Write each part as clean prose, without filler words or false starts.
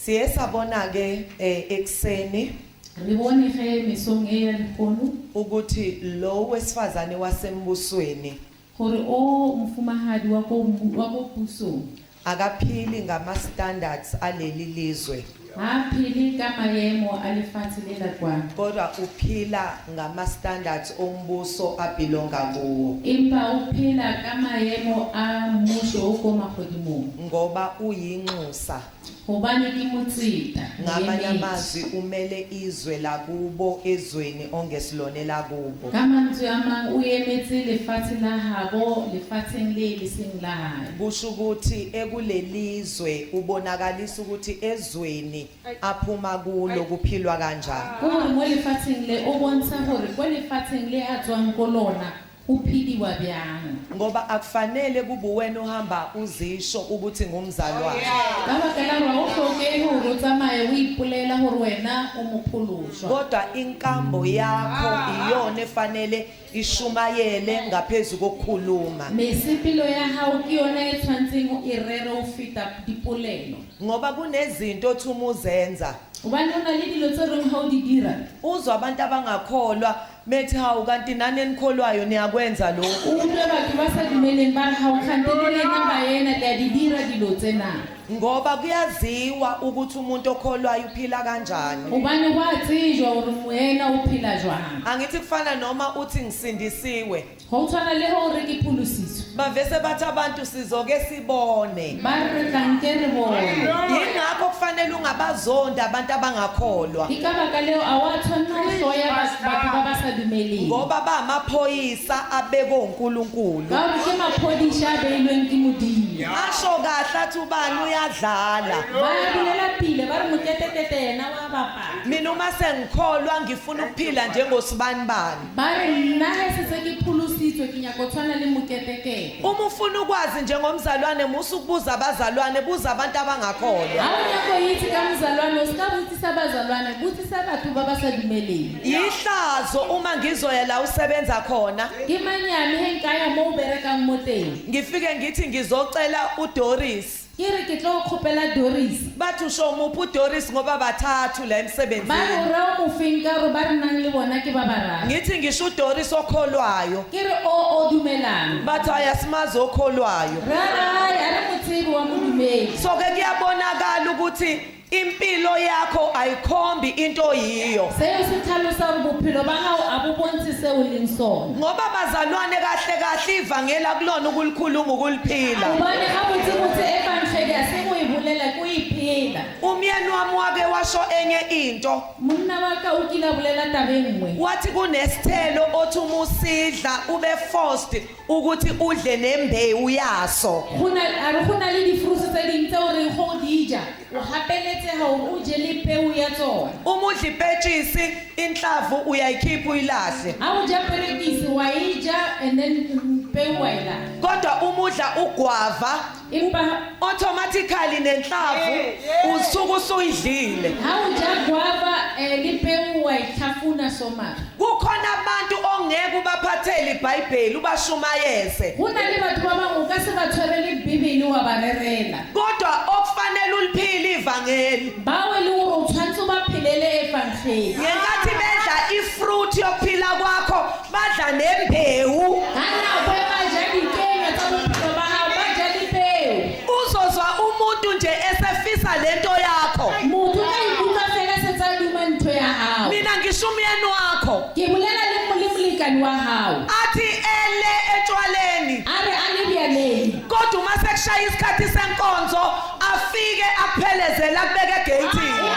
Siye sabona ke ekseni Re bone ge mesong e ya lekono ukuthi lo wesifazane wasembusweni gore o mfumahadi wa ko pusong akaphili ngama standards aleli lizwe ha phele ka maemo a lefatshe le la kwano kodwa uphila ngama standards ombuso abelonga kuwo empa o phela ka maemo a mmusho o ko magodimong ngoba uyinxusa gobane ke motseta ngamanye amazwi umele izwe lakubo ezweni ongesilonela kubo ka mantswe a mang o emetse lefatshe la habo lefatsheng le le seng la hae kusho ukuthi ekulelizwe ubonakalisa ukuthi ezweni aphuma kulo kuphilwa kanjani gore mo lefatsheng le o bontsha gore ko lefatsheng le a tswang ko lona o phediwa byang ngoba akufanele kube wena uhamba uzisho ukuthi ngumzalwane ka baka la gore o hloke gore o tsamaye o ipolela gore wena o mopholoshwa kodwa inkambo yakho iyona efanele ishumayele ngaphezulu kokukhuluma mesepelo ya hao ke yona e tshwantseng o irere o feta dipolelo ngoba kunezinto othi uma uzenza ubane ona le dilo tse reng ha o di dira uzwa abantu abangakholwa methi hawu kanti nani enikholwayo niyakwenza lokho utlwe batho ba sa dumeleng ba re ha o kgantelele namba yena le a di dira dilo tsena ngoba kuyaziwa ukuthi umuntu okholwayo uphila kanjani ubane wa tsejwa gore wena o phela jwang angithi kufana noma uthi ngisindisiwe go tshwana le gore ke pholosiso bavese bathi abantu sizoke sibone ba re tlanke re bone yingakho kufanele ungabazonda abantu abangakholwa ke ka baka leo a wa tshwanna go hloya batho ba ba sa dumeleng ngoba ba amaphoyisa abekwe uNkulunkulu ka gore ke maphodisha a beilweng ke modimo asho kahle athi ubani uyadlala ba bulela pile ba re moketekete yena wa bapala mina uma sengikholwa ngifuna ukuphila njengosibani bani ba re nna he setse ke pholositswe ke nyaka go tshwana le moketekete uma ufuna ukwazi njengomzalwane musu ukubuza abazalwane buza abantu abangakholwa ha o nyaka itse ka mzalwane o ska botsisa abazalwane botsisa batho ba ba sa dumeleng yihlazo uma ngizoya la usebenza khona ke manyane he nkaya mo o berekang mo teng ngifike ngithi ngizocela uDoris ke re ke tlo khopela Doris bathi usho umuphi uDoris ngoba bathathu la ba emsebenzini re ra mo fenka ro ba re nang le bona ke ba barara ngithi ngisho uDoris okholwayo ke re o dumelang bathi ayasimazi okholwayo ra ya re motsibi wa modumedi so ke kuyabonakala ukuthi impilo yakho ayikhombi into yiyo seo se tlhalosa gore bophelo ba gago a bo bontshe se o leng sona ngoba bazalwane kahle kahle ivangela kulona ukulikhuluma ukuliphila ubane ga botsebotse evangeli a se go e bolela ko iphela umyeni wami wake washo enye into monna wa ka o kile a bolela tabe nngwe wathi kunesithelo othi uma usidla ube forced ukuthi udle nembewu yaso a re go na le difrusi tse dingwe tse o reng go di ja o gapeletse ga o je le peu ya tsona uma udla ipetshisi inhlavu uyayikhipha uyilahle ga o ja perekisi wa e ja and then peu wa e lahle kodwa uma udla ugwava empa automatically nenhlavu usuke usuyidlile ga o ja guava le peu wa e tlhafuna somara kukhona abantu ongeke ubaphathele iBhayibheli ubashumayeze go na le batho ba bangwe o ka se ba tshwarele bibele wa ba rerela kodwa okufanele uliphile ivangeli bao e le gore o tshwanetse o ba phelele evangeli ngenkathi bedla ifruit yokuphila kwakho badla nembewu ka nako e ba ja dikenya tsa bophelo ba gago ba ja dipeo uzozwa umuntu nje esefisa lento yakho motho ka ikutlwa fela setse a duma ntho ya gago mina ngisho umyeni wakho ke bolela le molekane wa gago athi ele etshwaleni a re a le bjaleng kodwa uma sekushaya isikhathi senkonzo afike akuphelezele akubeke egeyithini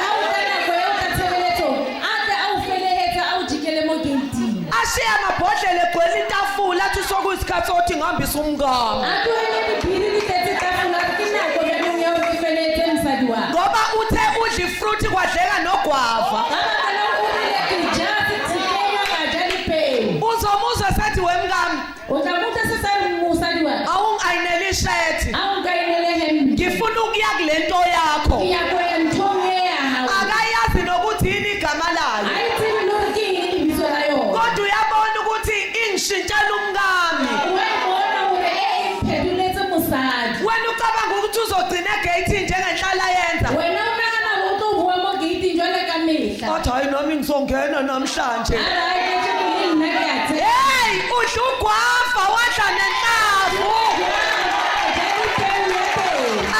ga o ka nako eo ka tshebeletsong a tle a o felehetsa a o jikele mo geiteng ashiye amabhodlela egcwele itafula athi sokuyisikhathi sokuthi ngihambise umngamo a tlohele diphiri di tletse tafula ke nako bjanong ya gore ke feletse mosadi wa ngoba uthe udla ifruit kwadleka nogwava ka baka la o rile ke ja setshikenya ka ja dipeo uzomuzwa sethi wemngami o tla motsa se sa re mosadi wa awungayineli ishethi a o ka inele hempe ngifuna ukuya kule nto yakho ke ya go ya nthong e ya gago akayazi nokuthi yini igama layo a e tsebe le gore ke eng lebitso la yona kodwa uyabona ukuthi ingishintshela umngami wa e bona gore e mphetole ngizongena namhlanje. Alright, ke ke nna ke a tsena. Hey, udla ugwafa wadla nenhlavu.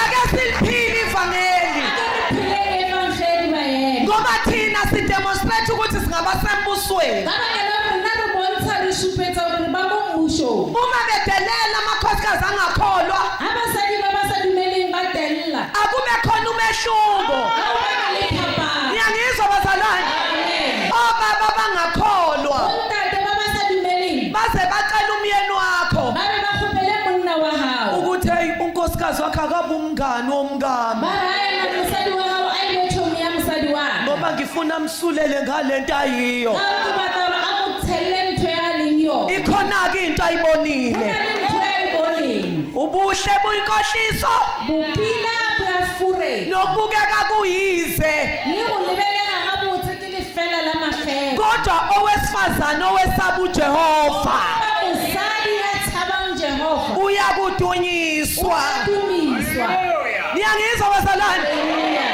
Ake siliphile ivangeli. Phileke evangeli ba yena. Ngoba thina sidemonstrate ukuthi singabasembusweni. Baba ke rena re bontsha re supetsa hore ba mo mmusho. Uma bedelela amakhosikazi angakholwa, Abasadi ba ba sa dumeleng ba tella. akube khona umehluko. Ha o bana le phapang. Ngiyangizwa bazalwane. Amen. Obaba bangakholwa Bontate ba ba sa dumeleng. baze bacela umyeni wakho Ba be ba kgopele monna wa hao. ukuthi hey unkosikazi wakhe akabe umngani womngami. Ba ra ena mosadi wa hao a ile chomi ya mosadi wa. Ngoba ngifuna msulele ngalento ayiyo. Ha o batla hore a mo tshelle ntho ya leng yona. Ikhona ke into ayibonile. Hona le ntho ya e boneng. Ubuhle buyinkohliso Bopila bo a fure. nokubukeka kuyize. Le go lebelega gabotse ke lefela la magego. Kodwa owesifazane owesaba uJehova Mosadi ya tshabang Jehova. uyakudunyiswa. Dumiswa. Ngiyangizwa bazalwane. Haleluya.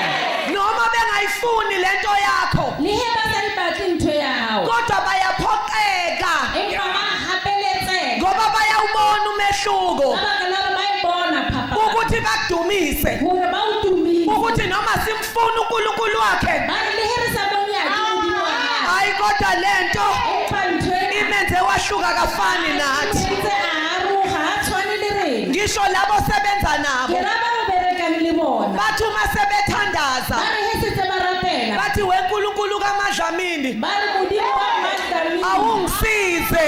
Noma bengayifuni lento yakho Le he ba sa di batle ntho ya hao. kodwa bayaphoqeka Empa ba hapeletse. ngoba bayawubona umehluko Ba ka la ba e bona papa. ukuthi bakudumise Hore ba o dumise. ukuthi noma simfuna uNkulunkulu wakhe Ba re le he re sa bone ya ke modimo wa hao. hayi kodwa lento Empa ntho ena imenze wahluka kafani nathi. ntse a aroga ha tshwane le rena. Ngisho labo sebenza Ke nabo ra ba re berekang le bona. bathi uma sebethandaza Ba re he setse ba rapela. bathi weNkulunkulu kaMadlamini Ba re modimo wa Madlamini. awungisize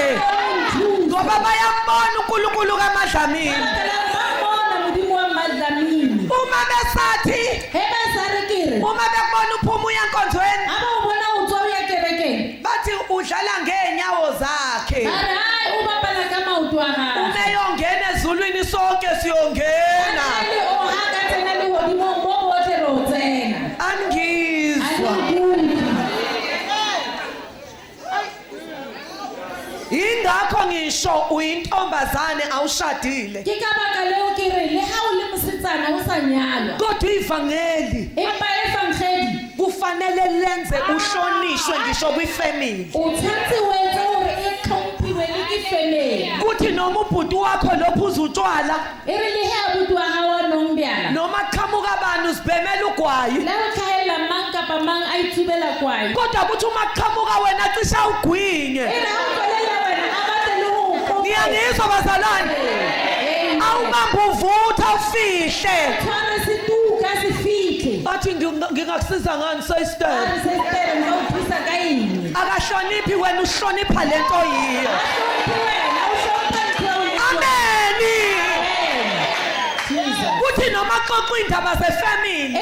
ngoba bayambona uNkulunkulu kaMadlamini. Uma besathi uma bekubona uphuma uya enkonzweni bathi udlala ngeenyawo zakhe. Umeyongena ezulwini sonke siyongena. Angizwa. Ingakho ngisho uyintombazane awushadile. Kodwa ivangeli kufanele lenze uhlonishwe ngisho kwifamily. Kuthi noma ubhuti wakho lophuza utshwala noma qhamuka abantu uzibhemela ugwayi kodwa kuthi uma qhamuka wena cisha ugwinye. Ngiyangizwa bazalwane. Awubamba uvutha ufihle. Bathi ngingakusiza ngani sister. Akahloniphi wena uhlonipha lento yiyo. Ameni. Kuthi noma xoxa indaba zefamily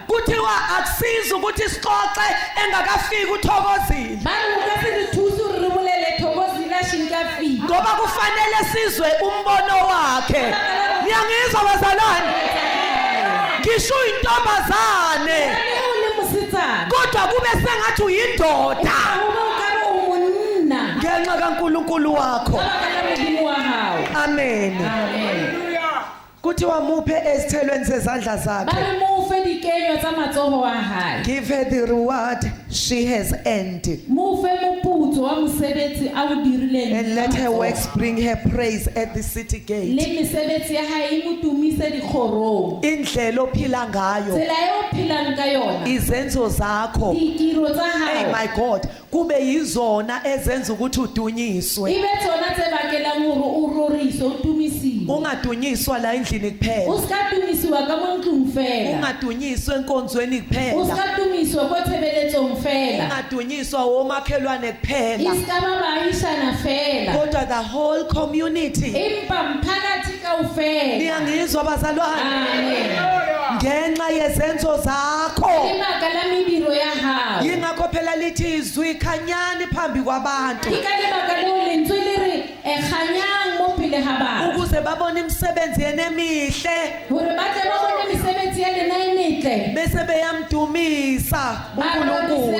kuthiwa akusiza ukuthi sixoxe engakafiki uThokozile ngoba kufanele sizwe umbono wakhe. Ngiyangizwa bazalwane. Ngisho intombazane kodwa kube sengathi uyindoda ngenxa kaNkulunkulu wakho. Amen. Kuthiwa muphe ezithelweni zezandla zakhe. Give her the reward she has earned and let her works bring her praise at the city gate. Indlela ophila ngayo izenzo zakho, hey my God, kube yizona ezenza ukuthi udunyiswe. Ungadunyiswa la endlini kuphela. Ungadunyiswa enkonzweni kuphela. Ungadunyiswa omakhelwane kuphela. Kodwa the whole community. Ngiyangizwa bazalwane. Ngenxa yezenzo zakho. Yingakho phela lithi izwi khanyani phambi kwabantu. Ukuze babone imisebenzi yenemihle. Bese beyamdumisa uNkulunkulu.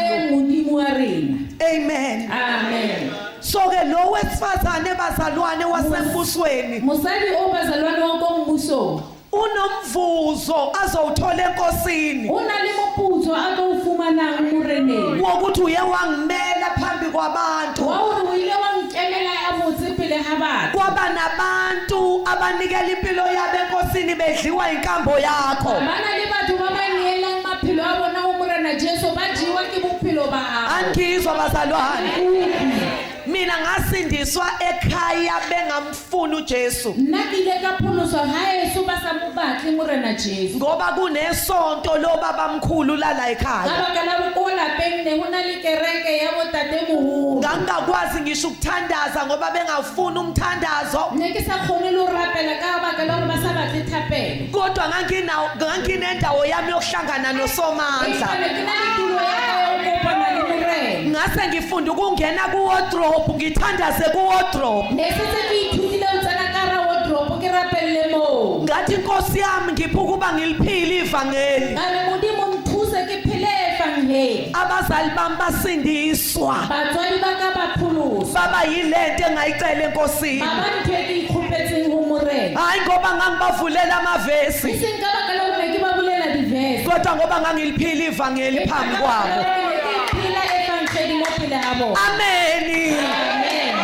Amen. Amen. So ke lo wesifazane bazalwane wasembusweni unomvuzo azowuthola enkosini. Una le moputso moputso a tlo o fumanang moreneng wokuthi uye wangimela phambi kwabantu wa hore o ile wa nkemela ya botse pele ha batho kwaba nabantu abanikela impilo yabo enkosini bedliwa inkambo yakho bana le batho ba ba neelang maphelo a bona ho morena Jesu ba jiwa ke bophelo ba hao angizwa bazalwane mina ngasindiswa ekhaya bengamfuni uJesu nna ke ile ka pholoswa haeso ba sa mo batle morena Jesu ngoba kunesonto lo babamkhulu lala ka ekhaya baka la ko lapeng ne hona le kereke ya botate moholo ngangakwazi ngisho ukuthandaza ngoba bengafuni umthandazo ne ke sa khone le ho rapela ka baka la hore ba sa batle thapelo kodwa nganginendawo yami yokuhlangana nosomandla ke na le tulo ya ka ya ho kopana le morena ngase ngifunda ukungena ku-wardrobe ngithandaze ku-wardrobe nesetse ke ithutile ho tsena ka hara wardrobe ke rapelle moo ngathi inkosi yami ngipha ukuba ngiliphile ivangeli ba re modimo mthuse ke phele evangeli abazali bami basindiswa batswadi ba ka ba pholoswa baba yilento engayicela enkosini baba ntho e ke ikgopetseng ho morena hayi ngoba ngangibavulela amavesi eseng ka baka la hore ke ba bolela divese kodwa ngoba ngangiliphile ivangeli phambi kwabo phela evangeli mo pele ha bona ameni amen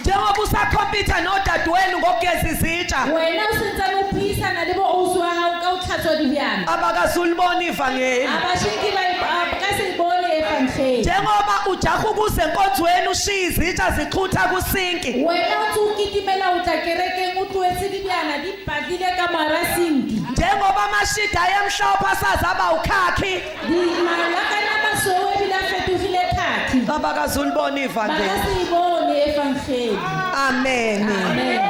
njengoba usakhompyutha nodadewenu ngokugeza izitsha wena o sentsane o phuisana le bo ausi wa hao ka o tlhatswa dibjana abakazulibona ivangeli abashinki ba ka se bone evangeli njengoba ujaha ukuze enkonzweni ushiya izitsha zichutha kusinki wena o tse o kitimela o tla kerekeng o tloetse dibjana di patile ka mara sinki njengoba amashida ayemhlophe asazaba ukhakhi malakana masweu ebile a fetogile khakhi abakazulibona ba ivangeli ka se e bone evangeli ameni amen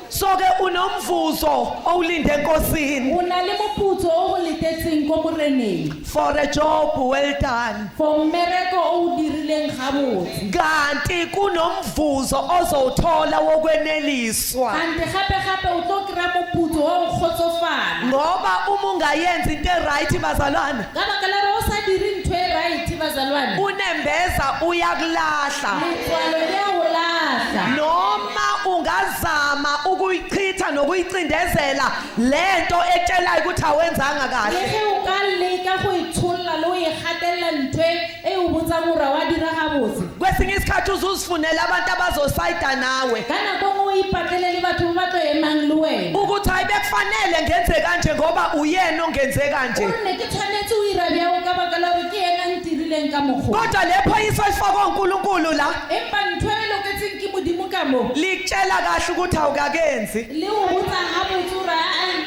so-ke unomvuzo owulinde enkosini o na le moputso o go letetseng ko moreneng for a job well done for mmereko o o dirileng gabotse kanti kunomvuzo ozowuthola wokweneliswa kante gape o tlo kry-a moputso wa go kgotsofala ngoba uma ungayenzi into eright bazalwane ka baka la re o sa dire ntho e right bazalwane unembeza uyakulahla letswalo le a go latlha noma ungazama ukuyichitha nokuyicindezela lento etshelayo ukuthi awenzanga le kahle ge o ka leka go itsholola le o e gatelela ntho e o botsang gore wa dira gabotse kwesinye isikhathi uzuzifunela abantu abazosayida nawe ka nako ngwe o ipatlele le batho ba ba tlo emang le wena ukuthi hayi bekufanele ngenze kanje ngoba uyena ongenze kanje o nne ke tshwanetse o ira bjao ka baka la gore ke ena ntirileng ka mokgwa kodwa le phoyiso elifakwe uNkulunkulu la empa ntho e loketseng ke modimo ka mo likutshela kahle ukuthi awukakenzi le o botsa gabotse gore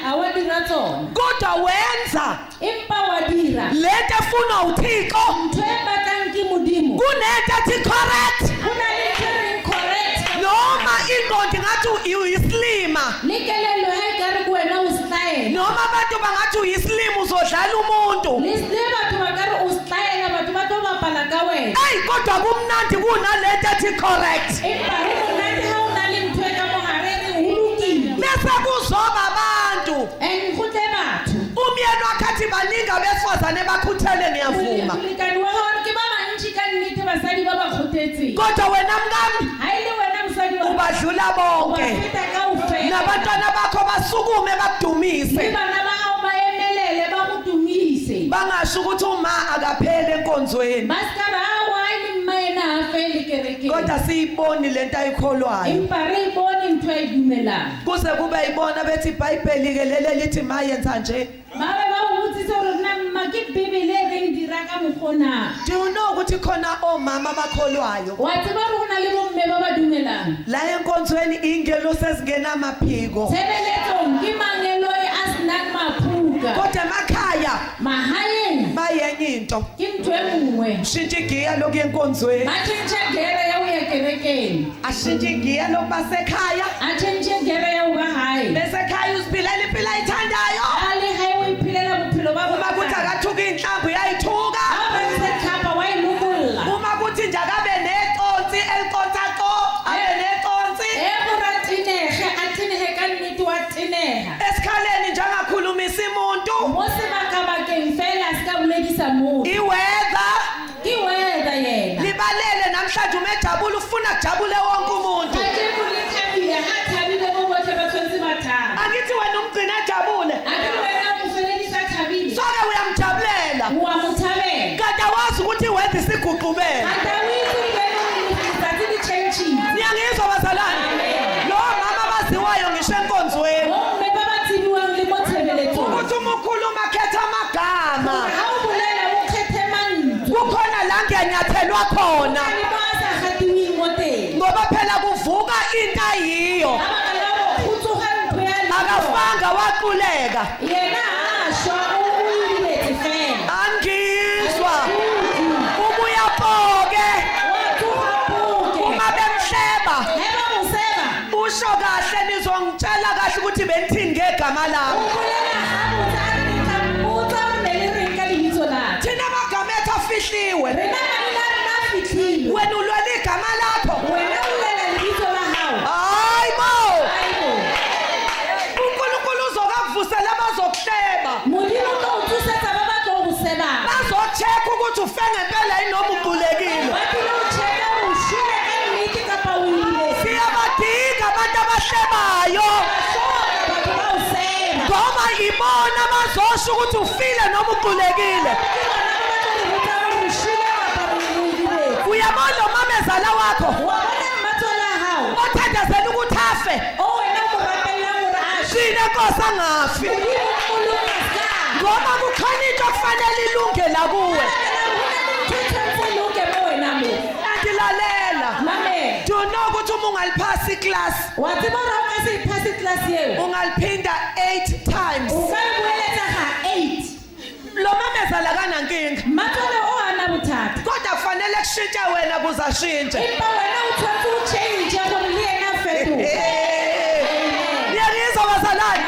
a wa dira tsona kodwa wenza empa wa dira lento efunwa uThixo ntho e batlang ke modimo kunento ethi correct go na le ntho e reng correct noma ingqondo ngathi uyislima le kelelo ha e ka re ko wena o setlaela noma abantu bangathi uyislima uzodlala umuntu le batho ba ka re o setlaela batho ba tlo bapala ka wena eyi kodwa kumnandi kunalento ethi correct empa re monate ha o na le ntho e ka mogare e reng ho lokile bese kuzoba abantu and go tle batho umyeni wakhe athi baningi abesifazane bakhuthele ngiyavuma molekani wa gago ke ba bantši ka nnete basadi ba ba kgothetseng kodwa wena mngani ha e le wena mosadi wa ubadlula wa bonke feta kaofela nabantwana bakho basukume le bakudumise bana ba gago ba emelele ba go dumise bangasho ukuthi uma akapheli enkonzweni ba seka ba awa e le mma ena a fele kerekeng kodwa siyiboni lento ayikholwayo empa re e bone ntho a e dumelang kuze kube yibona bethi ibhayibheli-ke lele lithi mayenza nje ba be ba go botsitse gore nna mma ke bebele e reng dira ka mokgona do you know ukuthi khona omama abakholwayo wa tseba re go na le bomme ba ba dumelang la enkonzweni ingelo sezingenamaphiko tshebeletsong ke mangelo e a senang maphuka kodwa emakhaya mahaeng bayenye into ke ntho e nngwe shintsha igiya lokuya enkonzweni ba tšhentšha gere ya go ya kerekeng ashintshe igiya lokuba sekhaya a tšhentšhe gere ya go ba gae besekhaya uziphilela impilo ayithandayo a le gae o iphelela bophelo ba uma kuthi bona akathuka iy'nhlamvu uyayithuka a ba ntse thapa wa e lokolla uma kuthi nje akabe neconsi eliconsaco abe neconsi e gore a tenege a tenege ka nnete wa tenega esikhaleni nje angakhulumisa umuntu mo sebakabakeng fela a se ka boledisa motho iweather ke weda yena libalele namhlanje uma ejabule ufuna kujabule wonke umuntu a ke bole thabile ga thabile bo botlhe ba tshwanetse ba thaba angithi wena umgcina ejabule a ke wena o mo feledisa thabile soke uyamjabulela wa wahleka yena asho o iletse fela angizwa ubuya phoke wathuhapuke uma bemhleba heba museba usho kahle nizongitshela kahle ukuthi benithini ngegama lami ubulela habutsa utsa neliringa libitso lakhe thina amagama ethu afihliwe rena manilari nafihlile wena ulwela igama lakho wena ulela libitso la hao hayi bo aibo uNkulunkulu uzokavusela abazokuhleba modimo tlo o thusetsa ba ba tlo go sebang bazocheck ukuthi ufe ngempela yini noma uqulekile ba tlile go checka o shile ka nnete kapa o ile siyabadinga abantu abahlebayo hloka batho ba o seba ngoba ibona bazosho ukuthi ufile noma uqulekile ke bona ba ba tlo go botsa gore o shile kapa o iletse uyabona umamezala wakho wa bona mmatsola hao othandazela ukuthi afe o wena o mo rapellang gore a shile sine nkosi angafi modimo molonga ska ngoba kukhona into okufanele ilungela kuwe angilalela Mame, do you know ukuthi uma ungaliphasi iklasi watsiba ra o ka se iphase class eo ungaliphinda 8 times o ka e boeletsa ga 8 lo mamezala kanankinga mmatsole o ana bothata kodwa kufanele kushintshe wena kuzashintshe empa wena o tshwanetse o change gore le ena a fetoga niyangizwa bazalwane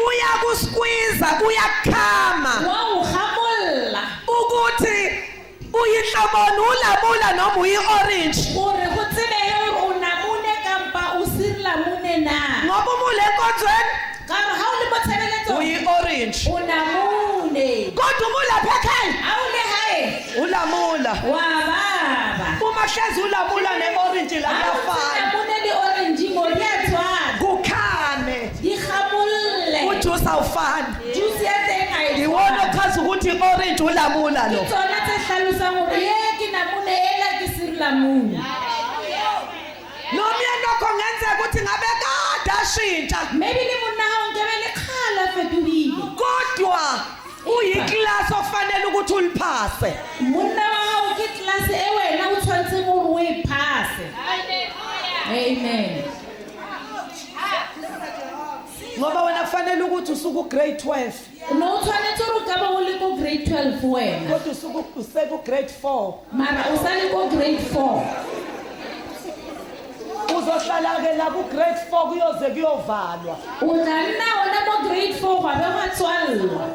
uyakuskwiza uyakhama wa o gamolla ukuthi uyinhloboni ulamula noma uyi-orange gore go tsebege gore o namune kampa o sirilamune na ngoba umule enkonzweni kare ga o le mo tshebeletso uyi-orange o namune kodwa umulapha ekhaya ga o le gae ulamula wa baba uma hlezi ulamula ne-orange la kuyafana namune di-orange mo di a tshwana kukhane di gamolle ujuice awufani juice ya teng a e iwona tshwana. ochaza ukuthi i-orange ulamula Ke lo tsona tse hlalosang gore ye ke namune ela ke sirilamune nomyeni wakho ngenzeka ukuthi ngabe kade ashintsha maybe le monna ga nkebe le kgala fetogile kodwa uyiklasi ofanele ukuthi uliphase monna wa gago ke tlase e wena o tshwanetse gore o e phase amen ngoba wena kufanele ukuthi usuke ugrade 12 no o tshwanetse gore o ka ba o le ko grade 12 wena kodwa usuke usekugrade 4 mara o sa le ko grade 4 uzohlala-ke la ku-grade 4 kuyoze kuyovalwa o tla nna ona mo grade 4 gwabe gwa tswalelwa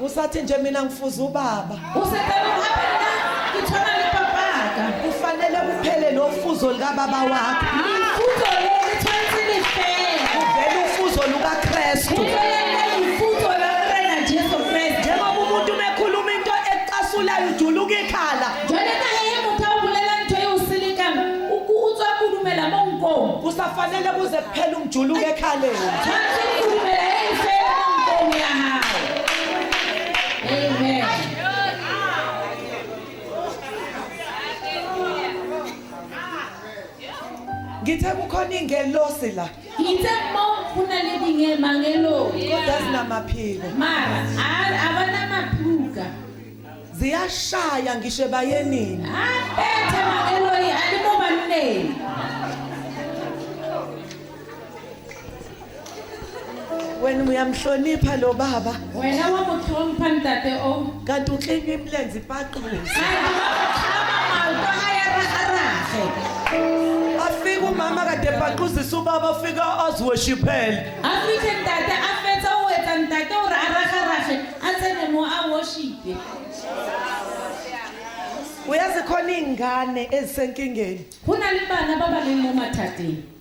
usathi nje mina ngifuza ubaba o setebe gape nna ke tshwana le papaka kufanele kuphele lo fuzo likababa wakho lefuto le le tshwanetse le fela kuvele ufuzo lukakrestu lefuto la rena jesu kreste njengoba umuntu umekhuluma into ecasulayo ujuluka ikhala jwale ka he motho a o bolela ntho e o selekang o tswa kodumela mo nkong kusafanele kuze kuphele umjuluko ekhaleni tshwanetse kodumela e fela mo nkong ya gago amen ngithe kukhona ingelosi la ke itse mo go na le dingemangelo kodwa zinamaphiko mara a bana maphuka ziyashaya ngisho ebayenini a bethe mangelo a le mo banneng wena uyamhlonipha lo baba wena wa mo tlhompha ntate o kanti uklinywa imilenze ipaquza afika umama kade epaquzisa ubaba afika aziworshiphele afike ntate a fetsa o etsa ntate gore a ragarage a tsene mo a worshipe uyazi khona iy'ngane ezisenkingeni go na le bana ba ba leng mo mathateng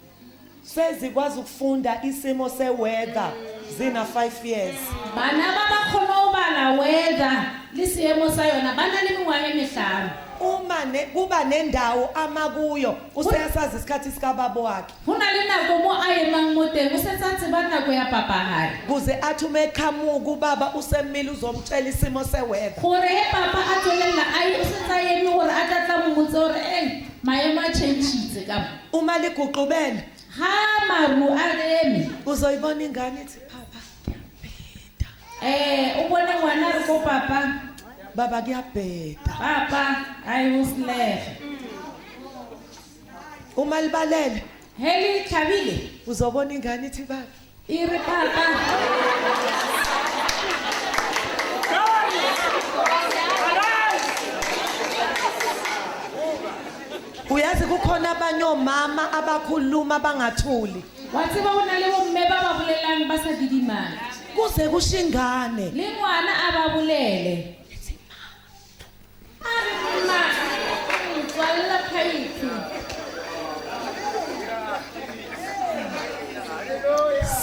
sezikwazi ukufunda isimo se-weather zina-5 years bana ba ba kgona go bala weather le seemo sa yona ba na le mengwaga e metlhano uma kuba nendawo ama kuyo useyasazi isikhathi sikababo wakhe go na le nako mo a emang mo teng o setse a tseba nako ya papagare kuze athi uma eqhamuka ubaba usemmile uzomtshela isimo se-weather gore he papa a tswelela o setse a eme gore a tlatla momotse gore e maemo a changitse ka mo uma liguqubele ha maru a eme uzoyibona ingane ithi papa kuyabheda o bone ngwana re ko papa baba kuyabheda papa hayi usilege uma libalele Heli tlhabile uzobona ingane ithi baba e re papa uyazi kukhona abanye omama abakhuluma bangathuli wa tseba o na le bomme ba ba bolelang ba sa didimang kuze kushingane le ngwana a ba bolele a re mma tswalla phaipi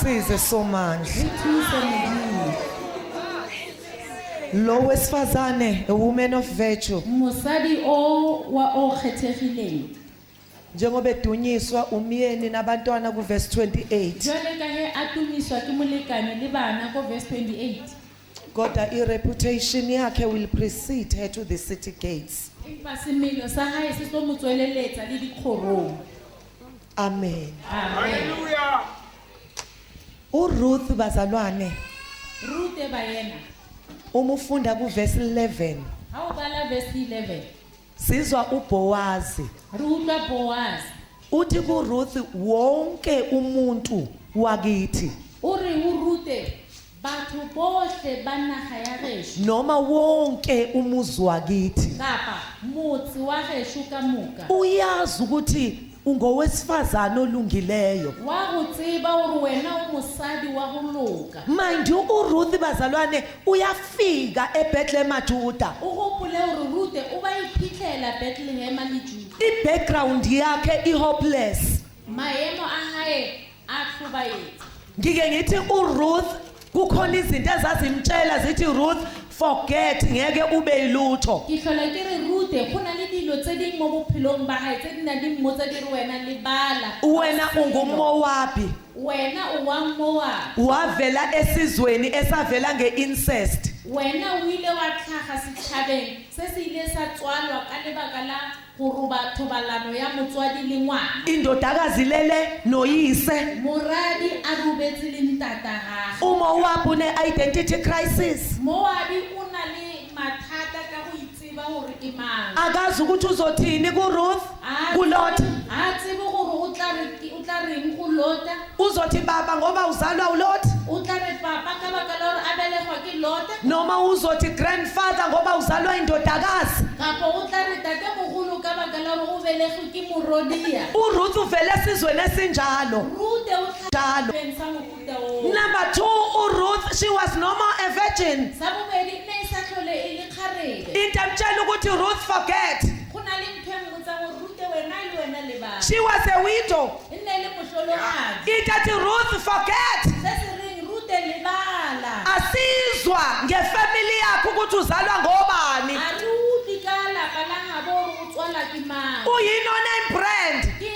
size somandla re thuse Modimo. lo wesifazane a woman of virtue Mosadi o kgethegileng njengoba edunyiswa umyeni nabantwana ku verse 28 jwale ka he a tumiswa ke molekane le bana ko verse 28 kodwa i reputation yakhe will precede her to the city gates empa semelo sa hae se tlo mo tsweleletsa le dikgorong amen amen uRuth bazalwane rute ba yena uma ufunda ku verse 11 ha o bala verse 11 sizwa uBoazi re utlwa Boaz uthi kuRuth wonke umuntu wakithi o re o rute batho bohle ba naga ya gesho noma wonke umuzi wakithi kapa motse wa gesho ka moka uyazi ukuthi ungowesifazana olungileyo wa go tseba gore wena o mosadi wa go loka mind you uRuth bazalwane uyafika eBethlehem Juda o gopole gore rute o ba iphitlhela Bethlehem le Juda ibackground yakhe ihopeless maemo a hae a hlobaetsa ngike ngithi uRuth kukhona izinto ezazimtshela zithi Ruth forget ngeke ube yilutho ke hlola ke re rute go na le dilo tse ding mo bophelong ba gae tse di na di mmotsa di re wena le bala wena ungummowabi wena o wa Moab wavela esizweni esavela ngeincest wena o ile wa tlhaga setšhabeng se se ile sa tswalwa ka lebaka la go roba thobalano ya motswadi le ngwana indodakazi lele noyise moradi a robetse le ntata gage uMoab une-identity crisis Moabi o na le mathata ka go itseba gore ke mang akazi ukuthi uzothini kuRuth kulota a tsebe gore o tla reng go lota uzothi baba ngoba uzalwa ulota o tla re papa ka baka la gore a belegwa ke lota noma uzothi grandfather ngoba uzalwa indodakazi kapa o tla re tate mogolo ka baka la gore o belegwe ke morodia uRuth uvele esizweni esinjalo rute o Njalo. tlhabeng sa mofuta o number 2 uRuth she was no more a virgin sa bobedi ne e sa tlhole e le kgarebe into amtshela ukuthi Ruth forget go na le ntho e mmotsa gore rute wena le wena le bana she was a widow e nne le mohlologadi itathi Ruth forget se se reng rute le bala asizwa ngefamily yakhe ukuthi uzalwa ngobani a re utlwi ka lapa la gabo gore o tswala ke mang uyino name brand ke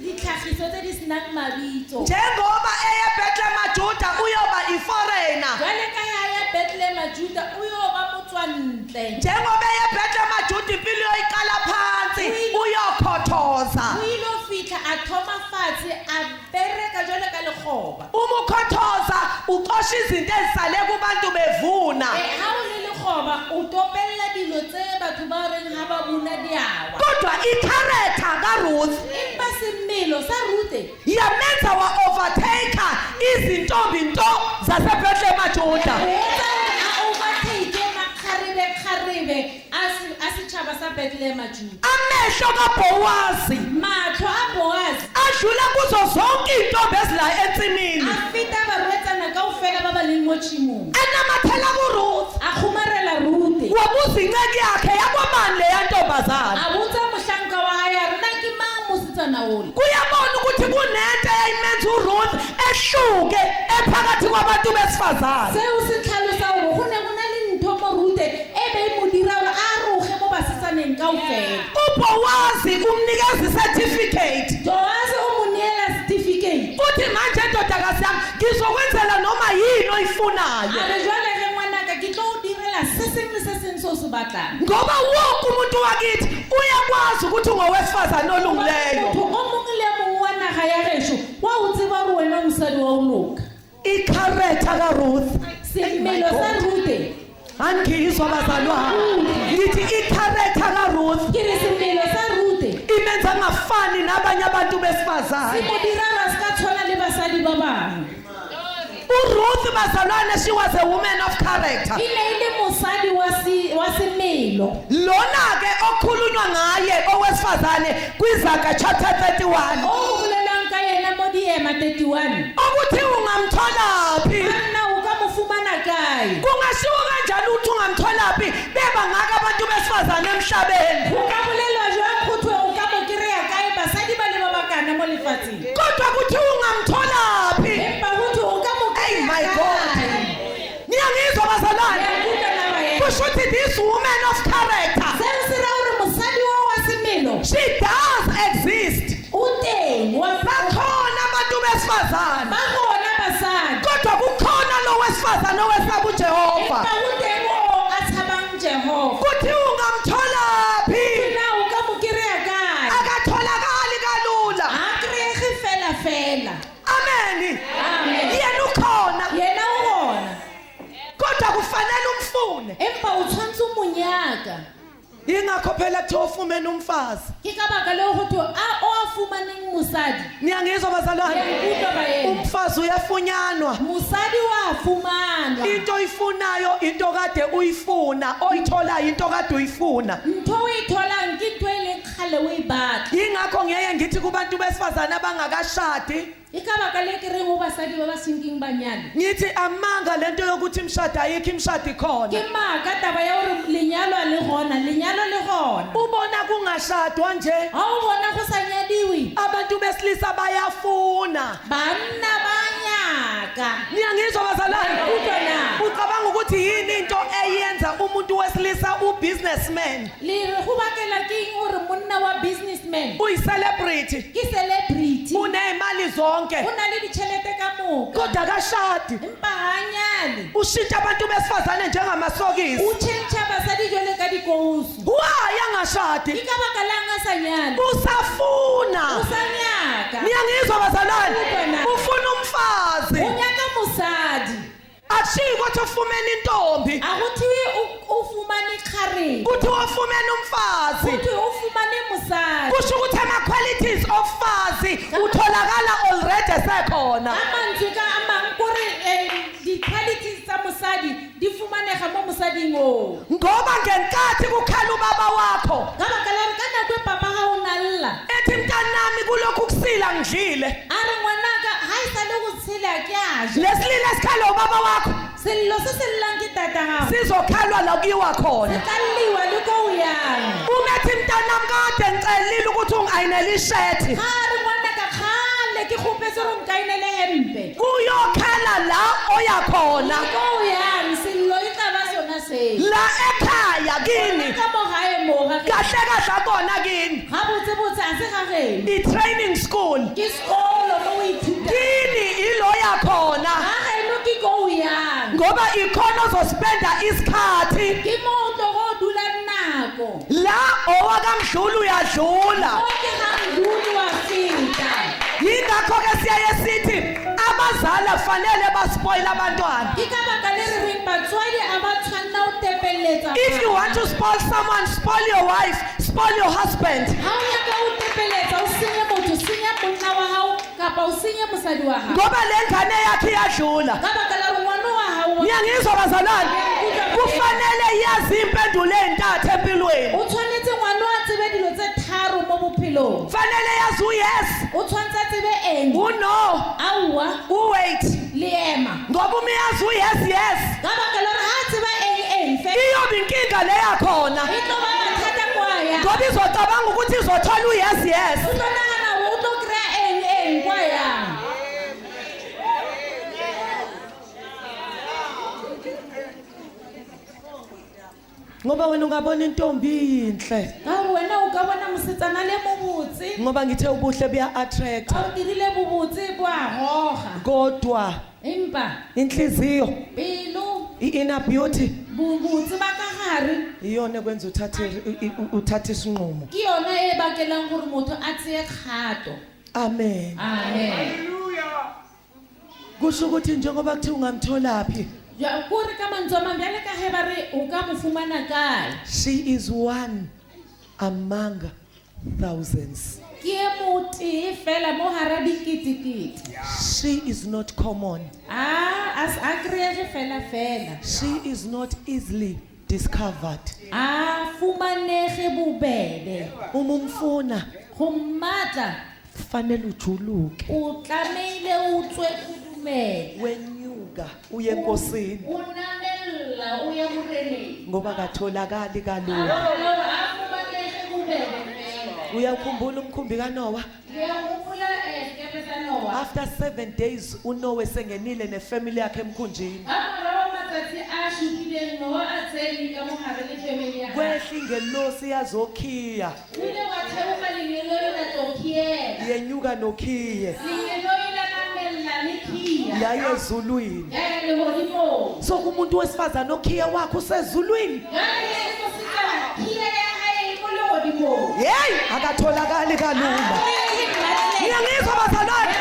ditlhagiso tse di senang mabitso njengoba eye Bethlehem Juda uyoba iforeigner jwale ka ya Bethlehem Juda o yo ba motswantle njengoba eye Bethlehem Juda impilo yoyiqala phansi uyokhothoza o ile o fitlha a thoma fatshe a bereka jwale ka lekgoba uma ukhothoza uqosha izinto ezisale kubantu bevuna ha o le lekgoba o topella dilo tse batho ba reng ha ba buna diawa kodwa icharacter kaRuth empa semelo sa rute yamenza wa-overtaker izintombi nto zaseBethlehem Juda a overtake makgarebe a setšhaba sa Bethlehem Juda amehlo kaBowazi matlho a Boaz adlula kuzo zonke iy'ntombi ezila entsimini a feta barwetsana kaofela ba ba leng mo tshimong enamathela kuRuth a kgomarela rute wabuza inceki yakhe yakwamani leya ntombazana a botsa mohlanka wa hae a re na ke mang mosetsana ole kuyabona ukuthi kunento eyayimenza uRuth ehluke ephakathi kwabantu besifazane seo se tlhalosa gore go ne go na le ntho mo rute e be e mo dira gore a roge mo basetsaneng kaofela uBowazi umnikeza icertificate Boaz o mo neela certificate uthi manje ndodakazi yami ngizokwenzela noma yini oyifunayo a re jwale ge ngwanaka ke tlo o direla se sengwe le se sengwe se o se batlang ngoba wonke umuntu wakithi uyakwazi ukuthi ungowesifazane olungileyo motho o mongwe le mongwe wa naga ya gesho wa o tseba gore wena o mosadi wa o loka icharacter kaRuth semelo sa rute angizwa bazalwane ngithi icharacter kaRuth ke re semelo sa rute ime simenza angafani nabanye abantu se besifazane. mo dira ra ska tshwana le basadi ba bangwe. uRuth bazalwane, she was a woman of character. E ne e le mosadi wa semelo. Lona ke okhulunywa ngaye owesifazane kwiZaga chapter 31. O bolelang ka yena mo Diema 31. Ukuthi ungamtholaphi? Anna o ka mo fumana kae? Kungashiwo kanjani ukuthi ungamtholaphi? Bebangaka abantu besifazane emhlabeni. O ka bolelwa jwang go thwe o ka mo kireya kae basadi ba le ba bakana mo lefatsheng? Kodwa ukuthi ungamtholaphi? Empa go thwe o ka mo Hey kireya my kae? God. Niyangizwa bazalwane? Ngiyakuza naba yena. Kusho ukuthi this woman of character, Seo se ra hore mosadi wa semelo she does exist. o teng wa Bakhona abantu besifazane. ba gona basadi. Kodwa kukhona lo wesifazane owesaba uJehova. Empa o teng o a tshabang Jehova. Kuthi ungamtholaphi? Na o ka mo kireya kae? Akatholakali kalula. A kirege fela. Amen. Amen. Yena ukhona. Yena o gona. Kodwa kufanele umfune. Empa o tshwantse o mo nyaka. Yingakho phela kuthiwa ufumene umfazi. Ke ka baka leo go thwe o a fumaneng mosadi. Niyangizwa bazalwane? Ngiyakuza ba yena. Umfazi uyafunyanwa. Mosadi wa fumanwa. Into oyifunayo into kade uyifuna, oyitholayo into kade uyifuna. Ntho o e tholang ke ntho e leng kgale o e batla. Yingakho ngeke ngithi kubantu besifazane abangakashadi, E ka baka le ke reng ho basadi ba ba senkeng banyane. ngithi amanga lento yokuthi imshado ayikho, imshado ikhona. Ke maka taba ya hore lenyalo a le gona, lenyalo le gona. Ubona kungashadwa nje, Ha o bona go sa nyadiwe, abantu besilisa bayafuna. banna ba nyaka. Niyangizwa bazalwane? Utlwa na? Ucabanga ukuthi yini into eyenza umuntu wesilisa ubusinessman, Le re go bakela ke eng hore monna wa businessman uyicelebrity, ke celebrity. unemali zonke, O na le ditšhelete ka moka. kodwa kashadi. Empa ha nyale. Ushintsha abantu besifazane njengamasokisi. O tšhentšha basadi jwale ka dikousu. Why angashadi? Ke ka baka lang a sa nyale. Usafuna. O sa nyaka. Niyangizwa bazalwane? Ukhona. Ufuna umfazi. O nyaka mosadi. Akushiki ukuthi ufumene intombi, A go thiwe o fumane kgarebe. kuthi ufumene umfazi. Go thwe o fumane mosadi. Kusho ukuthi ama-qualities of fazi utholakala already sekhona. A mantswe ka a mang kore di-qualities tsa mosadi di fumanega mo mosading oo. Ngoba ngenkathi kukhala ubaba wakho Ka baka la re ka nako e papa ga o na lla. ethi mntanami kulokhu kusila ngidlile, A re ngwanaka ha e sale go tshela ke a ja. lesilile esikhala ubaba wakho Sello se se llang ke tata gago. sizokhalwa la kuyiwa Se khona. ka lliwa le ko o yang. Umethi mntanami kade ngicelile ukuthi ungi-ayinele ishethi, Ga re ngwanaka kgale ke kgopetse gore nkainele hempe. kuyokhala la oya khona, Ko o yang sello e tla ba sona seo. la ekhaya kini, Ka mo gae mo ga ge. kahle kahle kona kini, Ga botse a se ga ge. i-training school Ke sekolo mo o ithuta. kini iloya khona, Ga geno ke ko o yang. ngoba ikhona ozospenda isikhathi Ke mo o tlo go dula nako. la owakamdlula uyadlula. Mo ke ga nduli wa feta. Yingakho-ke siyaye sithi abazali fanele baspoile abantwana. Ke ka baka le re reng batswadi a ba tshwanela ho tepelletsa. If you want to spoil someone, spoil your wife, spoil your husband. Ha o nyaka ho tepelletsa o senye motho, senya monna wa hao kapa o senye mosadi wa hao. Ngoba le ngane yakhe iyadlula. Ka baka la re ngwana wa hao Niyangizwa bazalwane? Kufanele yazi impendulo ezintathu empilweni. o tshwanetse ngwana a tsebe dilo tse tharo mo bophelong. Fanele yazi uyes, O tshwanetse a tsebe eng, uno, aowa uwait. le ema. Ngoba uma yazi uyes yes, Ka baka la re ha a tseba eng fela iyoba inkinga le yakhona. e tlo ba mathata kwa ya. Ngoba izocabanga ukuthi izothola uyes yes. O tlo nagana o tlo kry-a eng kwa yang. Ngoba wena ungabona intombi inhle. Ka gore wena o ka bona mosetsana le mo botse. Ngoba ngithe ubuhle buya-attract. Ka o dirile bobotse bo a goga. Kodwa Empa inhliziyo, pelo i-inner beauty, bobotse ba ka gare iyona ekwenza uthathe isinqumo. ke yona e bakelang gore motho a tseye kgato. Amen. Amen. Kusho ukuthi njengoba kuthi ungamtholaphi, Kore ka mantswe a mang bjale ka ge ba re o ka mo fumana kae. she is one among thousands. ke e motee fela mo hara diketekete. She is not common. As a kry-ege fela. She is not easily discovered. Fumanege bobebe. Umumfuna Go mmatla, fanele ujuluke. o tlameile o tswe o dumele. Wenyuka uye enkosini O namella o ye moreleng. ngoba katholakali kalula. Fumanege bobebe fela. Uyakhumbula umkhumbi kaNoah? Ngiyahumbula isikepe saNoah. After 7 days uNoah sengenile nefamily yakhe emkhunjini. Amarawa matsatsi a shupileng Noah a tsene ka mo hare le family ya hae. Kwehla ingelosi yazokhiya O ile wa theoga lenyelo la tlo khiela. yenyuka nokhiye Lenyelo ile namella le khia. yaye ezulwini. Ya le hodimo. So kumuntu wesifazana okhiye wakho usezulwini. Hey, akatholakali kalula. Ngiyangizwa bazalwane.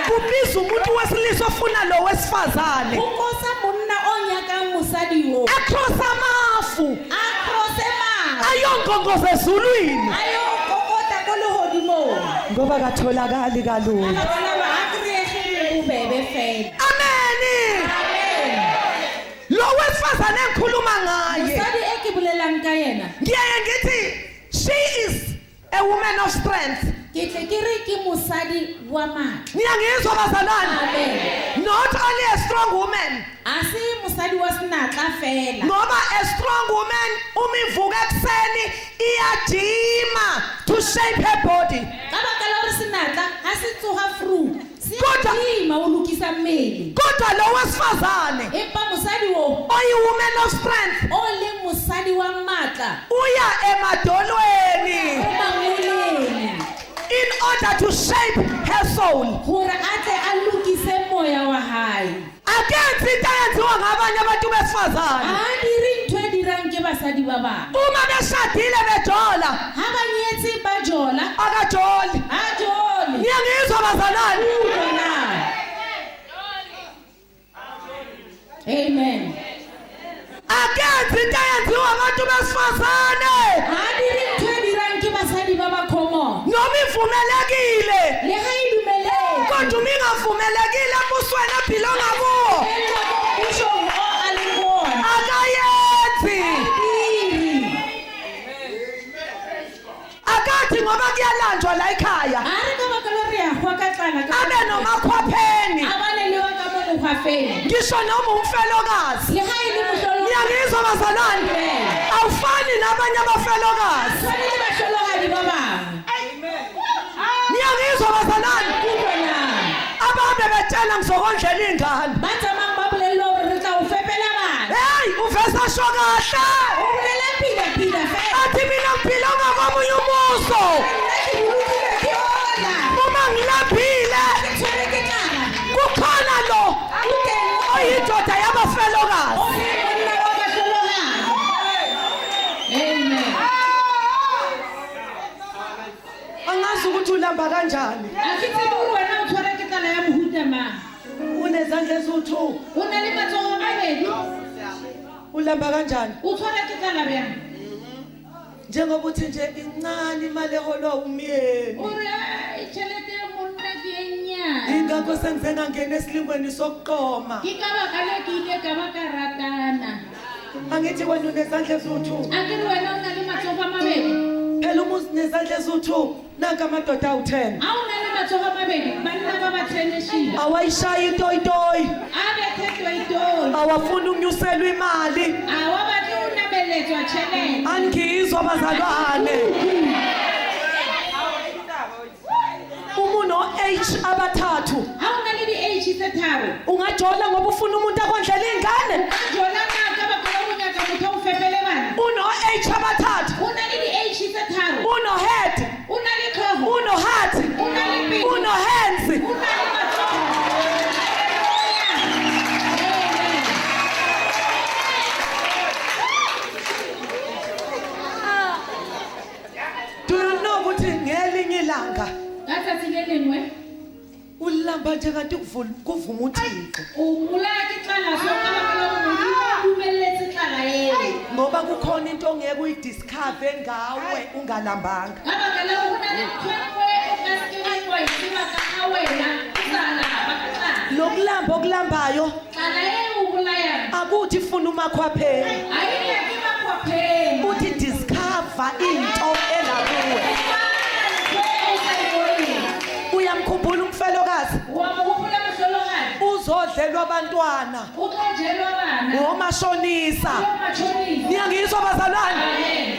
Kubiza umuntu wesilisa ofuna lo wesifazane. Ukosa monna o nyakang mosadi yo. Across amafu. Akhrose ma. Ayongongoze ezulwini. Ayo kokota ko le hodimo. Ngoba katholakali kalula. Abana ba akriege bobebe fela. Amen. Amen. Lo wesifazane engikhuluma ngaye. Mosadi e ke bolelang ka yena. Ngiyaye ngithi she is a woman of strength. Ke tle ke re ke mosadi wa matla. Ngiyangizwa bazalwane. Amen. Not only a strong woman. Asi mosadi wa senatla fela. Ngoba a strong woman uma ivuka ekseni iyajima to shape her body. Ka baka la hore senatla ha se tsoga fru. Se Kodwa- tima o lokisa mmele. Kodwa lo wesifazane Empa mosadi wo oyi woman of strength o le mosadi wa matla. uya emadolweni Mangoleng. in order to shape her soul. Hore a tle a lokise moya wa hae. Akenzi into eyenziwa ngabanye abantu besifazane. Ha dire ntho e dirang ke basadi ba bang. Uma beshadile bejola Ha ba nyetse ba jola. akajoli. Ha jole. Ngiyangizwa bazalwane. Amen. Akenzi into eyenziwa abantu besifazane. Ha dire ntho e dirang ke basadi ba ba common. Noma ivumelekile Le ha e dumeletse. kodwa uma ingavumelekile embusweni ephilonga kuwo Usho o a le bona. akayenzi. Akathi ngoba kuyalanjwa la ekhaya A re ka baka la re ya hwa ka tlala ka. abe nomakhwapheni. Abane le wa ka mo mokgwafeng. Ngisho noma umfelokazi. Le ha e le mohlolo. Ngiyangizwa bazalwane. Awufani nabanye abafelokazi. Tshwanetse ba hlolohadi ba bang. Ngiyangizwa bazalwane. Kutlwana. Ababe betshela ngizokondlela ingane. Ba tsamayang ba bolella hore re tla o fepela bana. Hey, uvesa sho kahle. O bolela pila fela. Athi mina ngiphilonga komunye umuso. Nna ke bolokile ke ona. Uma ngilambile Tshwere ke tlala. kukhona lo O teng o oyindoda yabafelokazi. o le monna wa bahlolohadi. Amen. Angazi ukuthi ulamba kanjani. A ke tsebe hore wena o tshwere ke tlala ya mohuta mang. Unezandla eziwu-2. O na le matsogo a mabedi. Ulamba kanjani? O tshwere ke tlala bjang. Njengoba uthi nje incane imali eholwa umyeni. O re tjhelete ya monna ke e nyane. Ingakho sengize ngangena esilingweni sokuqoma. Ke ka baka le ke ile ka ba ka ratana. Angithi wena unezandla eziwu-2. A ke re wena o na le matsogo a mabedi. Phela uma unezandla eziwu-2 nanka amadoda awu-10. A o na le matsogo a mabedi. Banna ba ba teneshile. Awayishaya itoyitoyi. A bethe toyitoyi. Awafuni ukunyuselwa imali. A wa batle o nameletswa tjhelete. Angizwa bazalwane. Uma uno-H abathathu Ha o na le di-age tse tharo. ungajola ngoba ufuna umuntu akondlela iy'ngane. Jola na ka baka la ho nyaka motho o fepele bana. Uno-H abathathu O na le di-age tse tharo. uno-head O na le tlhogo. uno-heart O na le pelo. uno-hands. O na le matsogo. Do you know ukuthi ngelinye ilanga Ka tsatsi le lengwe ulamba nje kanti kuvuma uThixo o bolaya ke tlala so ka baka la hore Modimo o dumelletse tlala eo. ngoba kukhona into ongeke uyidiscover ngawe ungalambanga. Ngabakala hona le ntwe o ka se ke wa itseba ka wena usala bakala. Lokulamba okulambayo Kana e ubulaya. akuthi funa umakhwapheni. Ayike ke bakwapheni. Uthi discover into elakuwe. Uyamkhumbula umfelokazi Wamukula mhlolokani. uzodlelwa abantwana Uqonjelwa bana. ngomashonisa. Umachonisa. Niyangizwa bazalwane? Amen.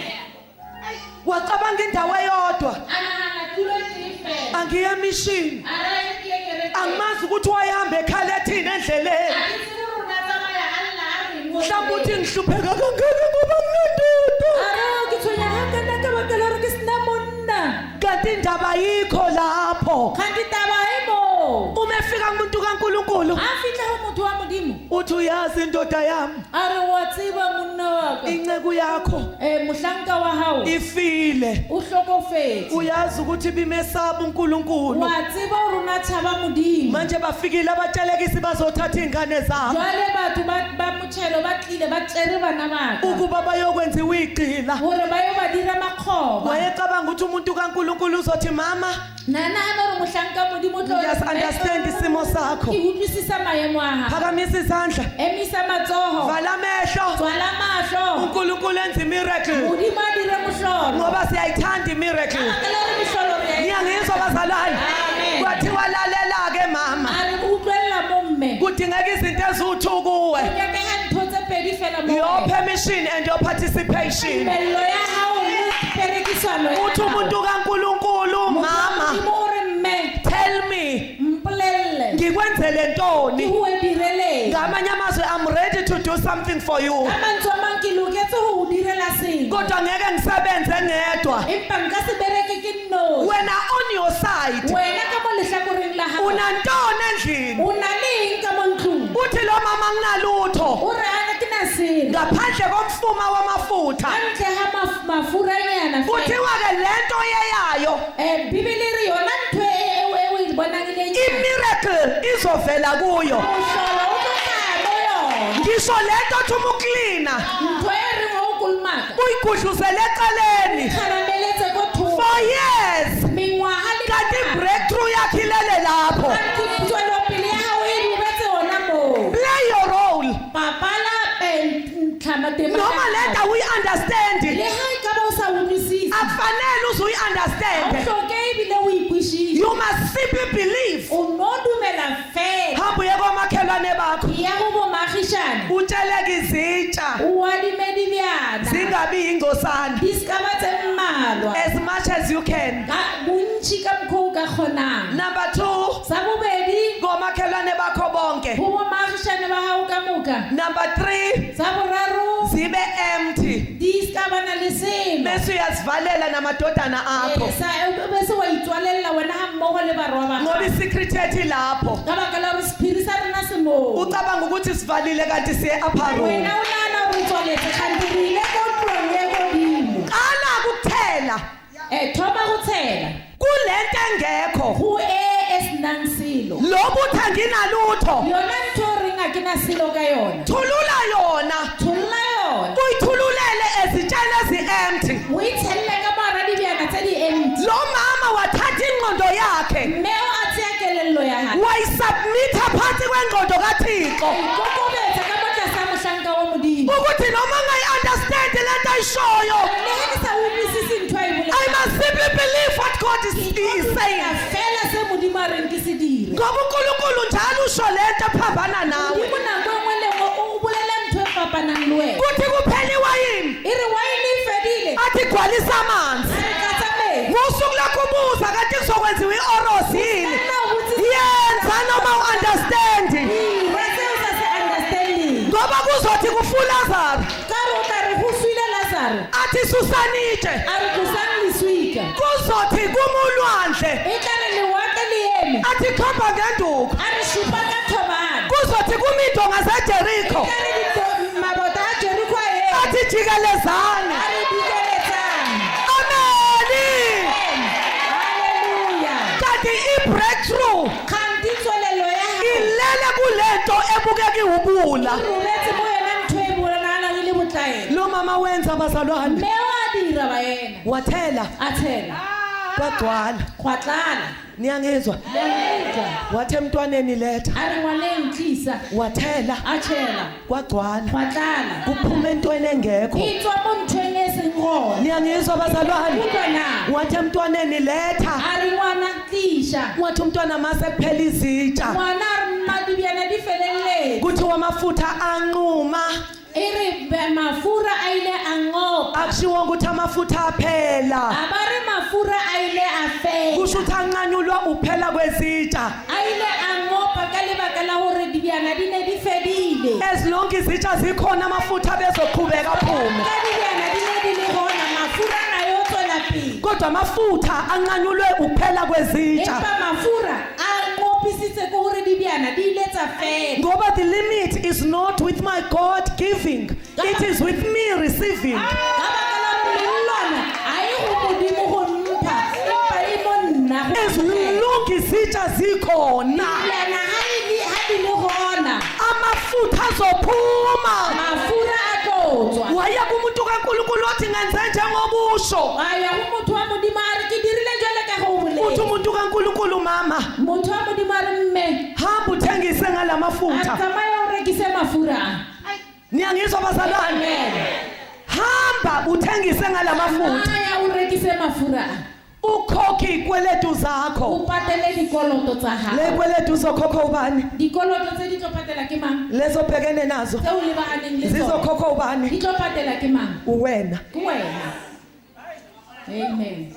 Wacabanga indawo eyodwa Ana tulo tife. angiye emishini. Ara yekere. Angimazi ukuthi wayehamba ekhalethini endleleni. Akisuru natsamaya alla ari. Mhlawumbe uthi ngihlupheka kangaka ngoba nginendoda. Aro kithonya hakana ka bakala re ke sna monna. Kanti indaba ayikho lapho. Kanti taba emo. Uma efika umuntu kaNkuluNkulu Afitla ho motho wa modimo. uthi uyazi indoda yami Are wa tsiba monna wa ka. inceku yakho Mohlanka wa hao. ifile. O hlokofetse. Uyazi ukuthi bimesaba uNkulunkulu. Wa tsiba o rona tshaba modimo. Manje bafikile abatshelekisi bazothatha ingane zabo Jwale batho ba motshelo ba tlile ba tsere bana ba ka. ukuba bayokwenza igqila. Hore ba yo ba dira makgoba. Wayecabanga ukuthi umuntu kaNkulunkulu uzothi mama Nana ana re mohlanka modimo tlo. yes understand isimo sakho. Ke utlwisisa maemo a ha. Phakamisa izandla. Emisa matsoho. Vala amehlo. Tswala mahlo. uNkulunkulu enza imiracle Modimo a dire mohlolo. ngoba siyayithanda imiracle. Akala re mohlolo re. Niyangizwa bazalwane? Amen. Kwathiwa lalela ke mama. Are utlwella momme. Kudingeka izinto ezithu kuwe. Nyaka ha ntho tse pedi fela mo. Your permission and your participation. Mello ya hao le perekisano. Uthi umuntu kaNkulunkulu mama Modimo re mme. tell me Mpolelle. ngikwenzele ntoni. Ho direle. Ngamanye amazwi I'm ready to do something for you. Amantsho manki loketse ho direla seng. Kodwa ngeke ngisebenze ngedwa. Empa nka se bereke ke nno. Wena on your side Wena ka mo lehlakoreng la hao. unantoni endlini? Una leng ka mo ntlong. Uthi lo mama nginalutho O re ana ke na seng. ngaphandle komfuma wamafutha. Antle ha mafuranyana. Kuthiwa ke lento yeyayo Bibele re yona ntho e bonang le imiracle izovela kuyo. Mohlolo o tlo hlaha mo yona. Ngisho lento uthi uma uklina Ntho e reng ho kolomaka. uyigudluzele eceleni Kharameletse ko thoko. for years. Mengwaha le Kanti breakthrough yakhe ilele lapho. kanti tswelopele ya hao e lebetse ona moo. Play your role. Papala ntlhamatema. Noma lento uyi-understand. Le ha e ka ba o sa utlwisisi. Akufanele uze Ha o uyi-understand. hloke ebile o ikwishise. You must simply believe. O no dumela fela. Hamba uye komakhelwane bakho Ya ho bomagishane. utsheleke izitsha O adime dibyana. zingabi yingosana Di ska ba tse mmalwa. as much as you can. Ka bontši ka mokgwa o ka kgonang. Number 2, Sa bobedi, komakhelwane bakho bonke. ho bomaagišane ba hao ka moka. Number 3, Sa boraro, zibe empty. di ska ba na le selo. Bese uyazivalela namadodana akho. Bese wa itswalella wena ha mmogo le barwa ba Ngoba gago. isecret ethi lapho. Ka baka la hore sephiri sa rena se moo. Ucabanga ukuthi sivalile kanti siye upper room. Wena o nahana hore o tswaletse kgante re ile ko ntlong ya kodimo. Qala ukuthela Thoma go tshela. kulento engekho. Go e senang selo. Lobu uthi anginalutho. Yona ntho e reng ha ke na selo ka yona. Thulula yona. Tholla yona. Uyithululele ezitshana ezi-empty. O itshelle ka mara dibyana tse di-empty. Lo mama wathatha ingqondo yakhe Mme o a tseya kelello ya hae. wayisubmitha phansi kwengqondo kaThixo Ikokobetsa ka mo tlasa mohlanka wa modimo. ukuthi noma ungayi-understand lento ayishoyo. Le ha ke sa utlwisisi ntho a e bolelang. I must simply believe what God is saying. Fela se modimo a reng ke se dire. Ngoba uNkulunkulu njalo usho lento ephambana nawe. Modimo nako e nngwe le nngwe o bolela ntho e fapanang le wena. Kuthi kuphela iwayini E re wine e fedile. athi gcwalisa amanzi. A re katsa metsi. Ngosuku lakho ubuza kanti kuzokwenziwa i-oros yini? Yenza noma u-understand. Ira se o sa se understanding. Ngoba kuzothi kufulazaro Ka re o ka re go suile Lazaro. athi susanitshe. A re tlosang leswika. Kuzothi kumulwandle E tla re lewatle le eme. athi khomba ngenduku. A re supa ka thobana. Kuzothi kumindonga zeJerikho E tla re mabota a Jeriko a eme. athi jikelezani. A re dikeletsang. Amen. Hallelujah. Kanti i-breakthrough Kganti tswelelo ya hao. ilele kulento ebukeka iwubula. E robetse mo yona ntho e bonahalang e le botlhale. ena lo mama wenza bazalwane mme wa dira ba ena wathela a tshela kwagcwala gwa tlala niyangizwa wathe emntwaneni letha a re ngwaneng tlisa wathela a tshela kwagcwala gwa tlala kuphuma entweni engekho e tswa mo nthweng e seng gona niyangizwa bazalwane utlwa na wathi emntwaneni letha a re ngwana tlisha wathi umntwana mase kuphela izitsha ngwana a re mmadibjana di feleletse kuthiwa amafutha anquma e re mafura a ile a ngopa akushiwo ukuthi amafutha aphela a ba re mafura a ile a fela kusho ukuthi anqanyulwa uphela kwezitsha a ile a ngopa ka lebaka la gore dibjana di ne di fedile as long izitsha zikhona amafutha bezoqhubeka aphume ka dibjana di ne di le gona mafura nayo tswela pele kodwa amafutha anqanyulwe uphela kwezitsha empa mafura a ngopisitse ko gore dibjana di ile tsa fela ngoba the limit is not with my God giving, it is with me receiving. ka baka la mmolwana a e go modimo go mpha empa e mo nna go As long izitsha zikhona dibjana ha di le gona amafutha azophuma mafura a tlo tswa waya kumuntu kaNkulunkulu othi ngenze njengobusho aya go motho wa modimo a re ke dirile jwale ka go uthi bolela umuntu kaNkulunkulu mama motho wa modimo a re mme hamba uthengise a ngalamafutha tsamaya o rekise mafura niyangizwa bazalwane amen hamba uthengise ngalamafutha aya o rekise mafura ukhokhe ikweletu o zakho patele dikoloto tsa le gago kweletu uzokhokha ubani dikoloto tse di tlo patela ke mang lezo bhekene nazo tse o lebaganeng le tsona zizokhokha ubani di tlo patela ke mang uwena ke wena amen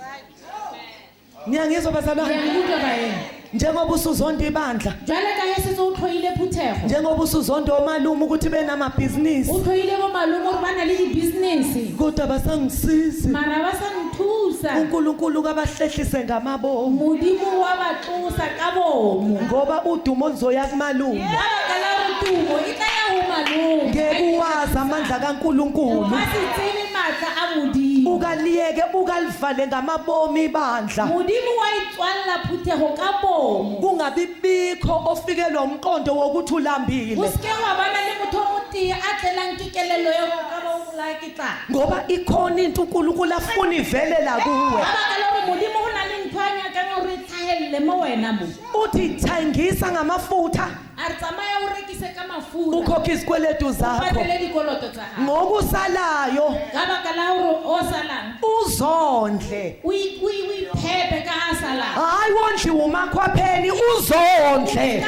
niyangizwa bazalwane ngiyakutlwa baena njengoba usuzonda ibandla jwale ka he setse o tlhoile phuthego njengoba usuzonda omalume ukuthi benamabhizinisi o tlhoile bo malome gore ba na le dibusiness kodwa basangisizi mara ba sa nthusa uNkulunkulu kabahlehlise ngamabomu modimo wa ba tlosa ka bomo ngoba udumo oluzoya kumalume ka baka la gore tumo e tla ya go malome ngeke uwazi amandla kaNkulunkulu ba se tsebe maatla a modimo ukaliyeke ukalivale ngamabomu ibandla modimo wa itswalla phuthego ka bomo kungabi bikho ofikelwa umqondo wokuthi o ulambile seke wa bana le motho o motee a tlelang ke kelelo ya go ka ba o bolaya ke tla ngoba ikhona into uNkulunkulu afuna ivelela ka kuwe baka la gore modimo go na le ntho a nyakang gore e tlhagelele mo wena mo uthi thengisa ngamafutha a re tsamaya o rekise ka mafura ukhokhe izikweletu zakho patele dikoloto tsa gago ngokusalayo ka baka la gore o salang uzondle o iphepe ka a salang hayi wondliwe umakhwapheni uzondle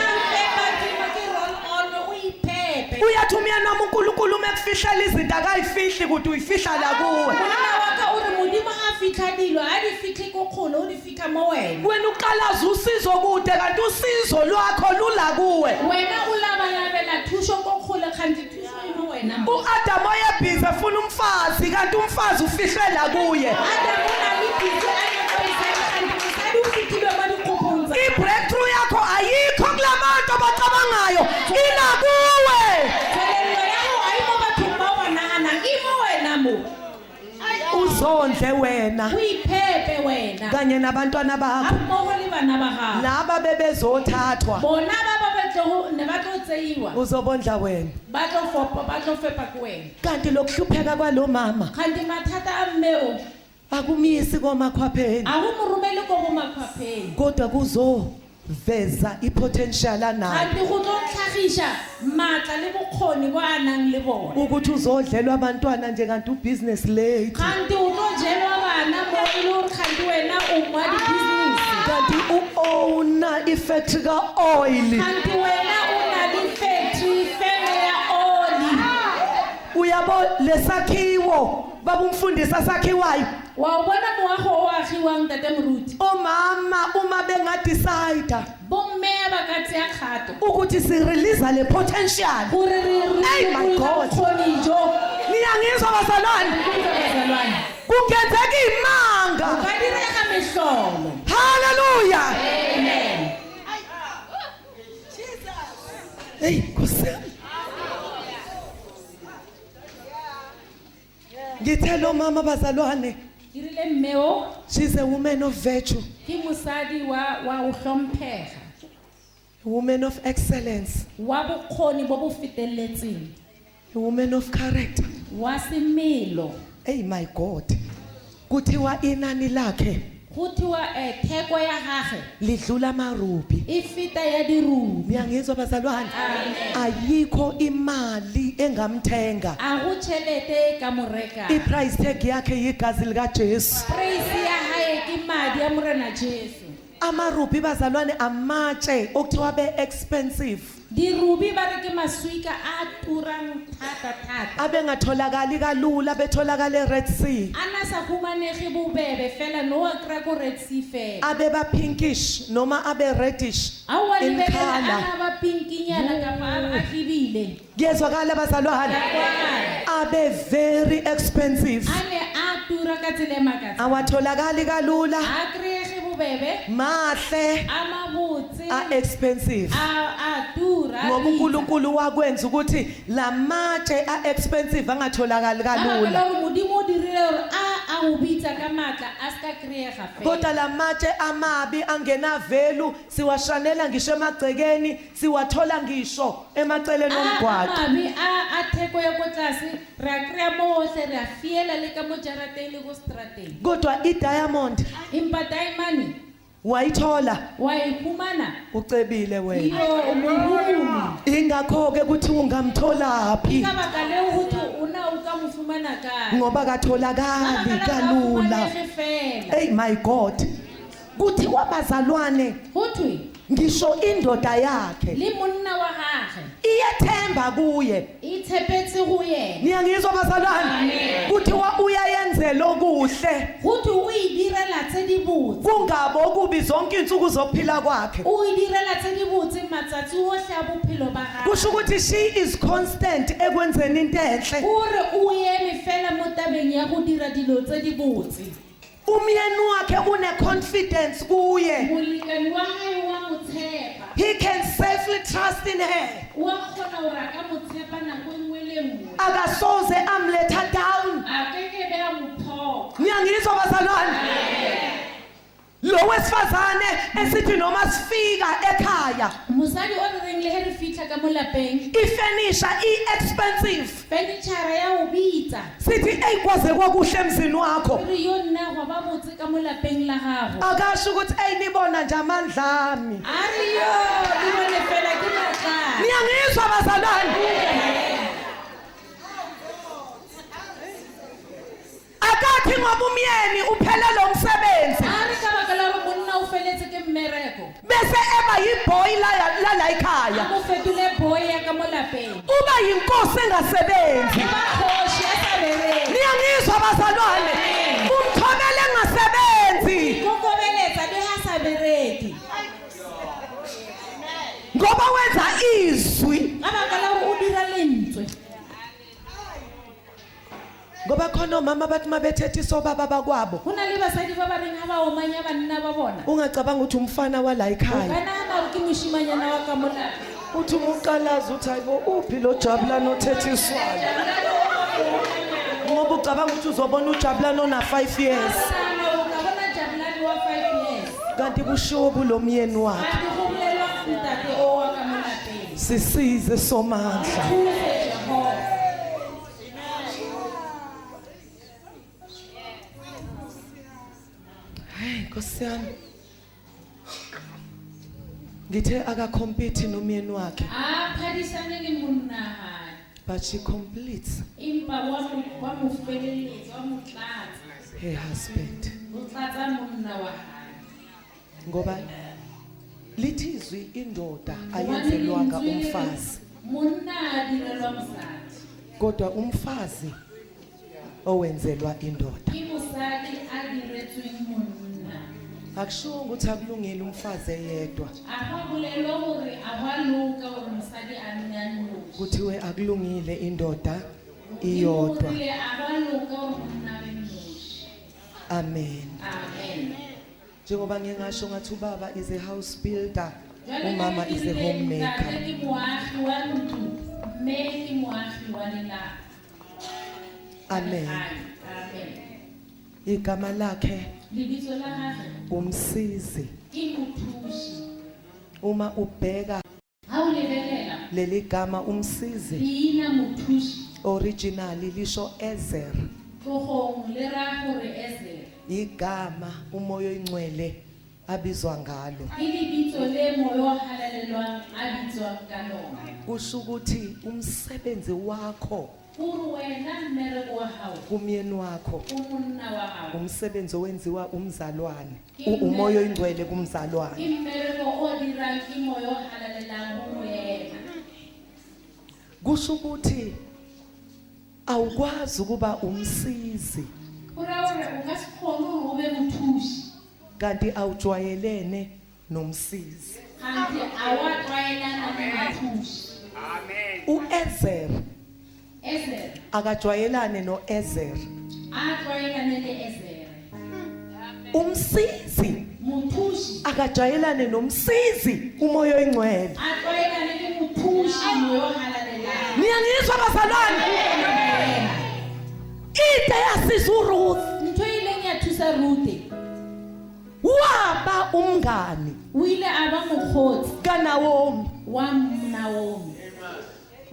uyathi umyeni wami uNkulunkulu umekufihlela izinto akayifihli ukuthi uyifihla la kuwe monna waka o re modimo ga fitlha dilo a di fitlhe ko kgolo o di fitlha mo wena wena uqalaza usizo kude kanti usizo lwakho lula kuwe wena o labalabela thuso ko kgole kganti thuso e mo wena mo uAdam oyebhizi efuna umfazi kanti umfazi ufihlela kuye adamu o na le pitse a nyakoisadi kganti mosadi o fitlhilwe mo dikgopong tsa i-breakthrough yakho ayikho kula bantu abacabangayo inakuwe tswelelelo ya go a e mo bathong ba o naganang e mo wena mo uzondle wena o iphepe wena kanye nabantwana bakho a mmogo le bana ba gago laba bebezothathwa bona ne ba tlo tseiwa uzobondla wena ba tlo fepa ko wena kanti lokuhlupheka kwalo mama kganti mathata a mme o akumisi komakhwapheni a go mo romele ko bomakhwapheng kodwa kuzoveza ipotential anayo kganti go tlo tlhagisha maatla le bokgoni bo a nang le bona ukuthi uzodlelwa abantwana nje kanti ubusiness lady kganti o tlo jelwa bana mo e le gore kganti wena o mwa dibusiness kanti u-owna ifactory ka-oil kganti wena o na le factory feme ya oli uyabo lesakhiwo babumfundisa sakhiwayo wa o bona moago o agiwang tate moruti omama uma bengadicida bomme ba ka tseya kgato ukuthi sireleasa le potential gore Hey, my God. bokgoni jo niyangizwa bazalwane bazalwane kungenzeka imanga o ka direga mehlolo haleluya amen hey Nkosi yami. ngithe lo mama bazalwane dirile mme o she's a woman of virtue, ke mosadi wa o hlomphega a woman of excellence, wa bokgoni bo bo feteletseng a woman of character. wa semelo Hey my God. Kuthiwa inani lakhe go thiwa theko ya gage lidlula amarubi. e feta ya dirubi Niyangizwa bazalwane? Ayikho imali engamthenga. a go tšhelete ka moreka I-price tag yakhe yigazi lika Jesu. praise ya hae ke madi a morena Jesu Amarubi bazalwane amatshe okuthiwa be expensive. dirubi ba re ke maswika a turang thata Abengatholakali kalula betholakala eRed Sea. ana sa humanege bobebe fela no wa kra ko Red Sea fela Abe ba pinkish noma abe reddish a wa in lebele color. ana ba pinkinyana ka pa a khibile Kuyezwakala bazalwane? Abe very expensive. ane a tura ka tsele makatsa Awatholakali kalula, a krege bobebe mahle, a mabotse a expensive. a tura Ngoba uNkulunkulu wakwenza ukuthi lamatshe a expensive angatholakali kalula. kalula modimo dirile a o bitsa ka matla a ska kreega fela Kodwa lamatshe amabi angena value siwashanela ngisho emagcekeni siwathola ngisho emaceleni omgwaqo. amabi a theko ya ko tlase re a krea mohle re a fiela le ka mo jarateng le go strateng Kodwa idiamond empa diamond wayithola wa iphumana ucebile wena. ilo morumi Ingakho ke kuthi ungamtholaphi ka baka leo ho thwe una o ka mo fumana ka ngoba katholakali kalula. Hey my God. Kuthi wabazalwane ho thwe ngisho indoda yakhe le monna wa gage iyethemba kuye. e tshepetse go yena Niyangizwa bazalwane? Kuthiwa uyayenzela okuhle go thwe o e direla tse di botse kungabo okubi zonke insuku zokuphila kwakhe. o e direla tse di botse matsatsi ohle a bophelo ba gagwe Kusho ukuthi she is constant ekwenzeni into enhle. ore o eme fela mo tabeng ya go dira dilo tse di botse Umyeni wakhe une confidence kuye. molekani wa gae wa motshepa He can safely trust in her. wa kgona gore a ka motshepa nako nngwe le nngwe Akasoze amletha down. a kekebe a mophoka Niyangizwa bazalwane? Lo wesifazane esithi noma sifika ekhaya mosadi o re reng le he re fitlha ka mo lapeng ifurniture expensive. fenitšhara ya go bitsa Sithi eyikwaze kwakuhle emzini wakho. re yo nna go ba botse ka mo lapeng la gago Akasho ukuthi nibona nje amandla ami. a re yo di bone fela ke matlaa Niyangizwa bazalwane? Akathi ngoba umyeni uphelele umsebenzi a re ka baka la gore monna o feletse ke mmereko bese eba yiboy la a ekhaya. mo fetole boy ya ka mo lapeng Uba yinkosi engasebenzi. ba kgoši a sa bereke Niyangizwa bazalwane? Umthobele engasebenzi kokobeletsa le ha sa bereke ngoba wenza izwi. ka baka la gore o dira lentswe Ngoba khona omama bathi mabethethiswa baba bakwabo. go na le basadi ba ba reng ga ba omanya banna ba bona Ungacabanga ukuthi umfana wala o ekhaya. ka nagana gore ke moshimanyana wa ka mo lapeng Uthi umuqalazi uthi hayibo uphi lo Jabulani othethiswayo. Ngoba ucabanga ukuthi uzobona uJabulani ona 5 years. o ka bona Jabulani wa 5 years Kanti kushobu lo myeni wakhe. kanti go bolelwa ntate o wa ka mo lapeng Sisize somandla. Thuse Jehova. Hey Nkosi yami. Ngithe akacompete nomyeni wakhe a phadisane le monna hae but she completes empa wa mo feleletsa wa mo tlatsa her husband. o tlatsa monna wa hae Ngoba lithi izwi indoda ayenzelwanga umfazi monna a direlwa mosadi kodwa umfazi owenzelwa indoda. ke mosadi a diretsweng monna Akusho ukuthi akulungile umfazi eyedwa. a ga bolelwa gore a ba loka gore mosadi a nne a noši Kuthiwe akulungile indoda iyodwa. Ke a ba loka gore monna a be noši Amen. amen Njengoba ngingasho ngathi ubaba is a house builder, Jwale umama ke is a dirile homemaker. ntate ke moagi wa ntlo mme ke moagi wa lelapa Amen. amen Igama lakhe lebitso la gage umsizi. ke mothuši Uma ubheka ga o lebelela leli gama umsizi leina mothuši originally lisho Ezer, Tlhogong le ra gore Ezer. igama umoya oyingcwele abizwa ngalo. Ke lebitso le moya o halalelwang a bitswang ka lona. Kusho ukuthi umsebenzi wakho Gore wena mmereko wa hao kumyeni wakho, o monna wa hao umsebenzi owenziwa umzalwane, umoya oyingcwele kumzalwane. ke mmereko o dirang ke moya o halalelang ho wena. Kusho ukuthi awukwazi ukuba umsizi Go raya gore o ka se kgone gore o be mothusi kanti awujwayelene nomsizi. kante a wa tlwaelana le mathusi. uEzer Ezer akajwayelane noEzer. a tlwaelane le Ezer. Umsizi Mothusi akajwayelane nomsizi umoya oyingcwele. a tlwaelane le mothusi moya o halalelang. Niyangizwa bazalwane? Into yasisa uRuth Ntho e ileng ya thusa Rute waba umngani o ile a ba mokgotsi kaNaomi, wa Naomi.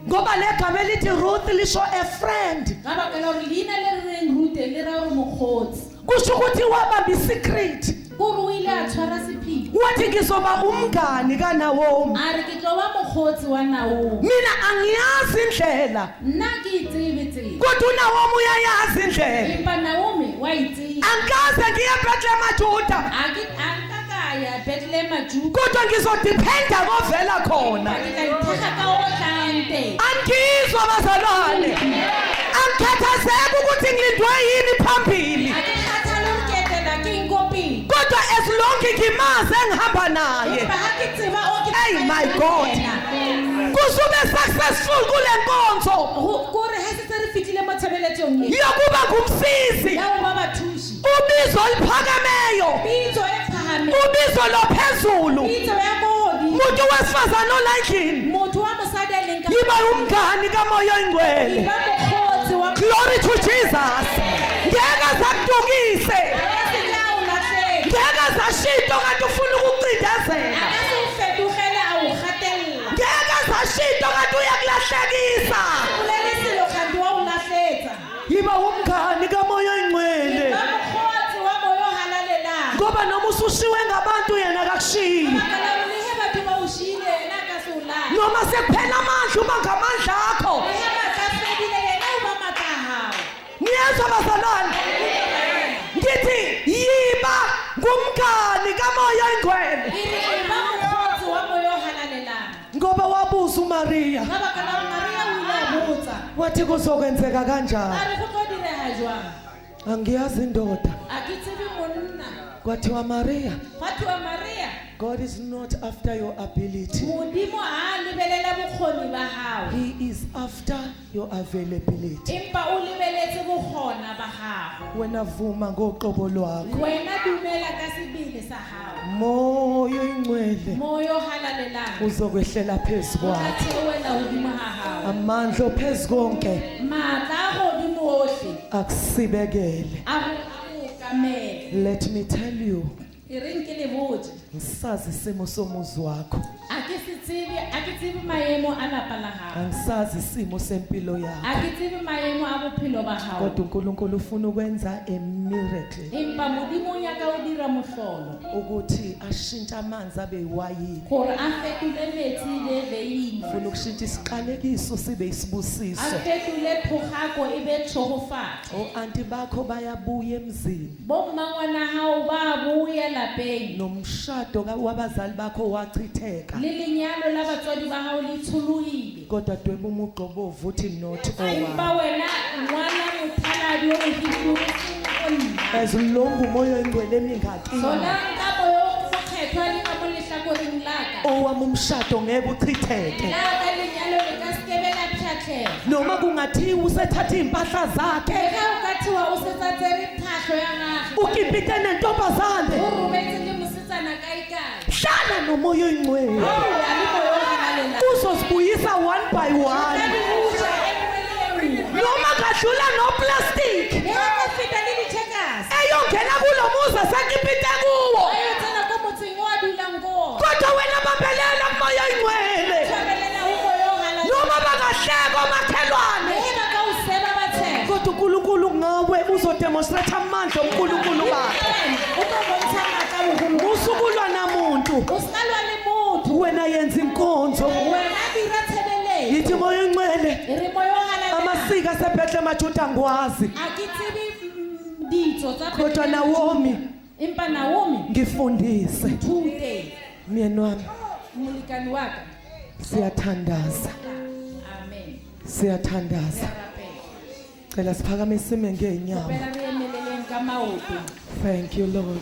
ngoba legama elithi Ruth lisho a friend. Ka baka la gore leina le re reng Rute le ra gore mokgotsi. Kusho ukuthi wabamba isecret, Kore o ile a tshwara sephiri wathi ngizoba umngani kaNaomi. a re ke tlo ba mokgotsi wa Naomi. Mina angiyazi indlela Nna ke itsebe kodwa uNaomi uyayazi indlela. empa Naomi wa itsebe. Angikaze ngiye eBethlehem maJuda A nka ka ya Bethlehem Juda kodwa ngizodependa kovela khona. ke tla itheha ka o tlang teng. Angizwa bazalwane, angikhathazeki ukuthi ngilindwe yini phambili, A ke kgathale hore ke etela keng ko pele. kodwa as long ngimazi engihamba naye Empa ha ke tseba o ke Hey, my God. kusuke successful kule nkonzo kore ha se tse re fitlhile mo tshebeletsong e yokuba ngumsizi. ya go ba bathusi. Ubizo oluphakameyo, Pitso e phahameng, ubizo lophezulu, pitso ya ko godimo. umuntu wesifazane olayini Motho wa mosadi a leng ka yiba umngani kamoya oyingcwele. ba mokgotsi wa Glory to Jesus. Ngeke zakudukise, a se ka o latlhela. ngeke zashinto kanti ufuna A ukucindezela, ka se o fetogele a o gatella. ngeke zashinto kanti uyakulahlekisa. Bolele selo kganti wa o latlhetsa. Yiba umngani kamoya oyingcwele, Ba mokgotsi wa moya o halalelang. ngoba noma usushiwe ngabantu yena akakushiyi, Baka la hore le he batho ba o shiile yena a ka se o lahle. noma sekuphela amandla uba ngamandla akho. Le he matla a fedile yena o ba matla a hao. Niyezwa bazalwane, ngithi yiba ngumngani kamoya oyingcwele, E re ba mokgotsi wa moya o halalelang. ngoba wabuza uMaria Ka baka la hore Maria o ile a botsa. wathi kuzokwenzeka kanjani. A re go tlo direga jwang? Angiyazi indoda, A ke tsebe monna. kwathiwa Maria, Batho wa Maria, God is not after your ability, Modimo ha lebelela bokgoni ba hao. He is after your availability. Empa o lebeletse bokgona ba gago. Wena vuma ngoqobo lwakho, Wena dumela ka sebele sa hao. moya oyingcwele Moya o halalelang uzokwehlela phezu o kwakho, tla theoela hodimo ha hao. amandla ophezu konke Matla a godimo ohle akusibekele. a go kamele. Let me tell you, E reng ke le botse. ngisazi isimo somuzi wakho, A ke tsebe maemo a lapa la hao. angisazi isimo sempilo yakho, A ke tsebe maemo a bophelo ba hao. kodwa uNkulunkulu ufuna ukwenza a miracle, Empa Modimo o nyaka o dira mohlolo ukuthi ashintshe amanzi abe yiwayini, gore a fetole metsi le veine. ufuna ukushintsha isiqalekiso sibe A isibusiso. fetole thogako e be tlhogofatso. O-anti bakho bayabuya emzini, Bommangwana hao ba boya lapeng. nomshado wabazali bakho wachitheka, Le lenyalo la batswadi ba hao le tsholohile. kodwa dweba umugqobovu uthi not Empa owa. wena ngwana mothaladi o mohidi o nna. As long umoya oyingcwele emingakini, Solang ka moya o mokgethwa le ka mo lehlakoreng la ka. owami umshado ngeke uchitheke. La ka lenyalo le ka sekebe la pšhatlhega. Noma kungathiwa usethatha iy'mpahla zakhe, Le ka o ka thiwa o setsa tsere phahlo ya gage. ukipite nentombazane, O rometse le mosetsana kae-kae. hlala nomoya oyingcwele, Ao, a le moya o halalelang. uzozibuyisa one by one. Ka dihusha e nngwe le e nngwe. Noma kadlula noplastic Le ha ka feta le di-checkers. eyongena kulo muzi asekipite kuwo, Ayo tsena ko motseng o a dulang ko ona. kodwa wena bambelela kumoya oyingcwele. Tshwarelela ho moya o halalelang. Noma bangahleka omakhelwane, Le he ba ka o uNkulunkulu ngawe uzodemonstrate amandla oNkulunkulu bakhe. o tlo bontsha matla bogolo ba Usukulwa namuntu gago. O ska lwa le motho, wena yenza inkonzo. wena dira tshebelelo. Yithi moya engcwele Re moyo wa halalela. amasiko aseBhethlehem ajuda ngwazi. A ke tsebe ditso tsa Kodwa Bethlehem. Naomi Empa Naomi ngifundise thute myeni wami molekane wa ka. siyathandaza Amen. siyathandaza. Re rapela. Cela siphakamise ime ngeenyawo. Kopela re emeleleng ka maoto. Thank you Lord.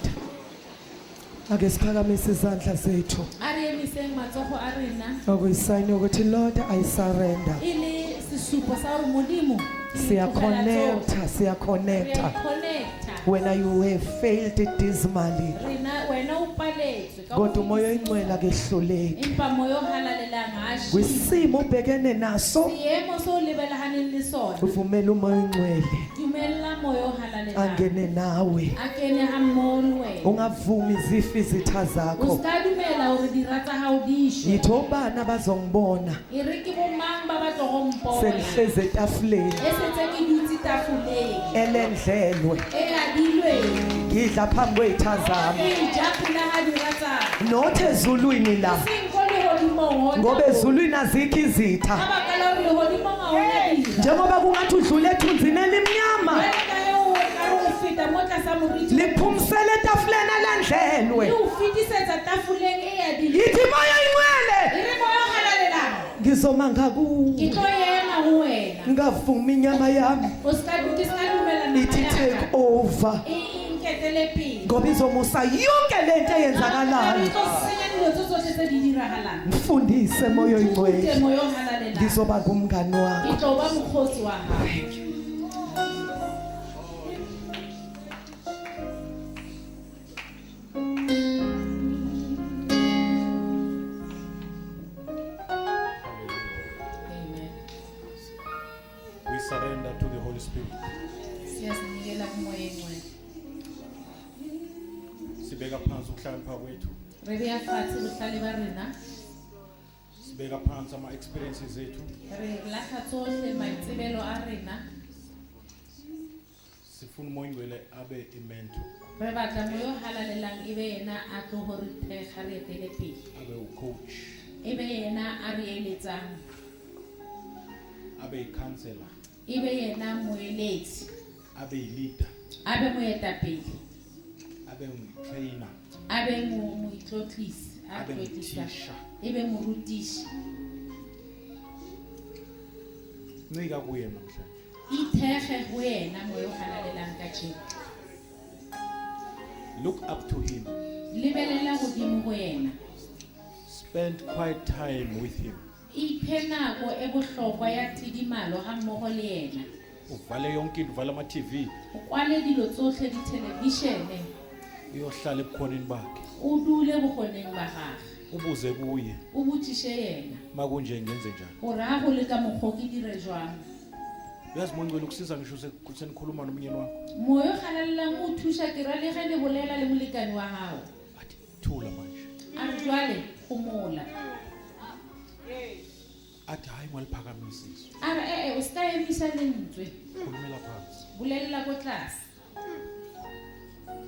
Ake siphakamise izandla zethu A re emiseng matsogo a rena. okuyisayini ukuthi Lord I surrender. E le sesupo sa hore Modimo Siya connecta re connecta connecta. when you have failed dismally. Rena wena o paletswe ka Kodwa ho umoya fetisisa. ingcwele akehluleki Empa moyo o halalelang ha shi. kwisimo ubhekene naso. Seemo se o lebelehaneng le sona. Uvumela umoya ingcwele Dumella moyo o halalelang. angene nawe. A kene ha mmoho le wena. Ungavumi izifi izitha O zakho. ska dumela hore dira tsa hao di shwe. Yitho bana bazongibona E re ke bo mang ba batla go mpona. sengihleze etafuleni E setse ke dutse tafoleng. elendlelwe E adilweng. ngidla phambi kwey'tha zami E ja pula ha dira tsa. nothi ezulwini la Seng ko lehodimong hona ngoba moo. ezulwini azikho izitha Ka baka la hore lehodimong ha hona dira. njengoba kungathi udlule ethunzini elimnyama Jwale ka eo o ka re o feta mo tlasa moriti. liphumisele etafuleni elendlelwe E o fetisetsa tafoleng e adilweng. yithi moya ingcwele E re moyo o halalelang. ngizoma Ke ngakuwe tlo ema ho wena. ngavumi inyama yami O ska dumela nama ithi ya take ka. over E nketele pele. ngoba izomusa yonke lento eyenzakalayo. Senya dilo tse tsohle tse di diragalang. Mfundise moyo Ute ingcwele moyo o halalelang. ngizoba ngumngani wakho. Ke tlo ba mokgotsi wa hao. Amen. We surrender to the Holy Spirit. Siyasinikela kumoya engcwele. Sibeka phansi ukuhlakanipha kwethu. Re beya fatshe bohlale ba rena. Sibeka phansi ama experiences ethu. Re latlha tsohle maitsebelo a rena. Sifuna umoya ingcwele abe imento, Re batla moyo o halalelang ebe yena a tlo ho re thekga re etele pele. abe ucoach, Ebe yena a re eletsang. abe icounselor, Ebe yena moeletsi. abe leader, Abe moetapele. abe trainer, Abe moitlotlisi. A abe tlotisa. teacher. Ebe morutishi. Ncika kuye namhlanje. Ithekge ho yena moyo o halalelang ka tjena. Look up to him. Lebelela godimo ho yena. Spend quiet time with him. Iphe nako e bohlokwa ya tidimalo ha mmoho le yena. Uvale yonke into, uvale ama TV. O kwale dilo tsohle di televishene. Uyohlala ebukhoneni bakhe. O dule bokgoneng ba gagwe. Ubuze kuye, O botsishe yena. makunje ngenze njani. Hore ha go le ka mokgwa ke dire jwang. Uyazi moya ingcwele ukusiza ngisho senikhuluma nomnyeni wakho. Moyo o halalelang o thusa ke ra le ge le bolela le molekane wa hao. Athi thula manje. A re jwale gomola. Athi hayi ngwaliphakamise izwi. A re o ska emisa lentswe. Khulumela phansi. Bolelela ko tlase.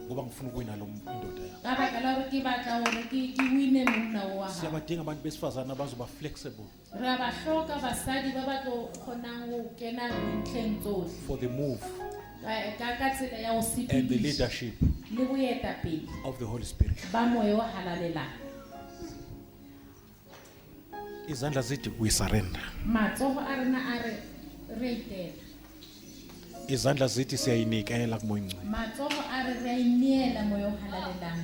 Ngoba ngifuna ukuwina lo indoda yakho. Ka baka la hore ke batla hore ke wine monna wa hao. Siyabadinga abantu besifazana abazoba flexible Ra ba hloka basadi ba ba tlo kgonang ho kena dintlheng tsohle. for the move Ka tsela ya ho and the sepedisha leadership le boetapele of the Holy Spirit. ba moyo o halalelang. Izandla zithi we surrender. Matsogo a rena a re itela. Izandla zithi siyayinikela kumoya ingcwele. Matsogo a re a ineela moyo o halalelang.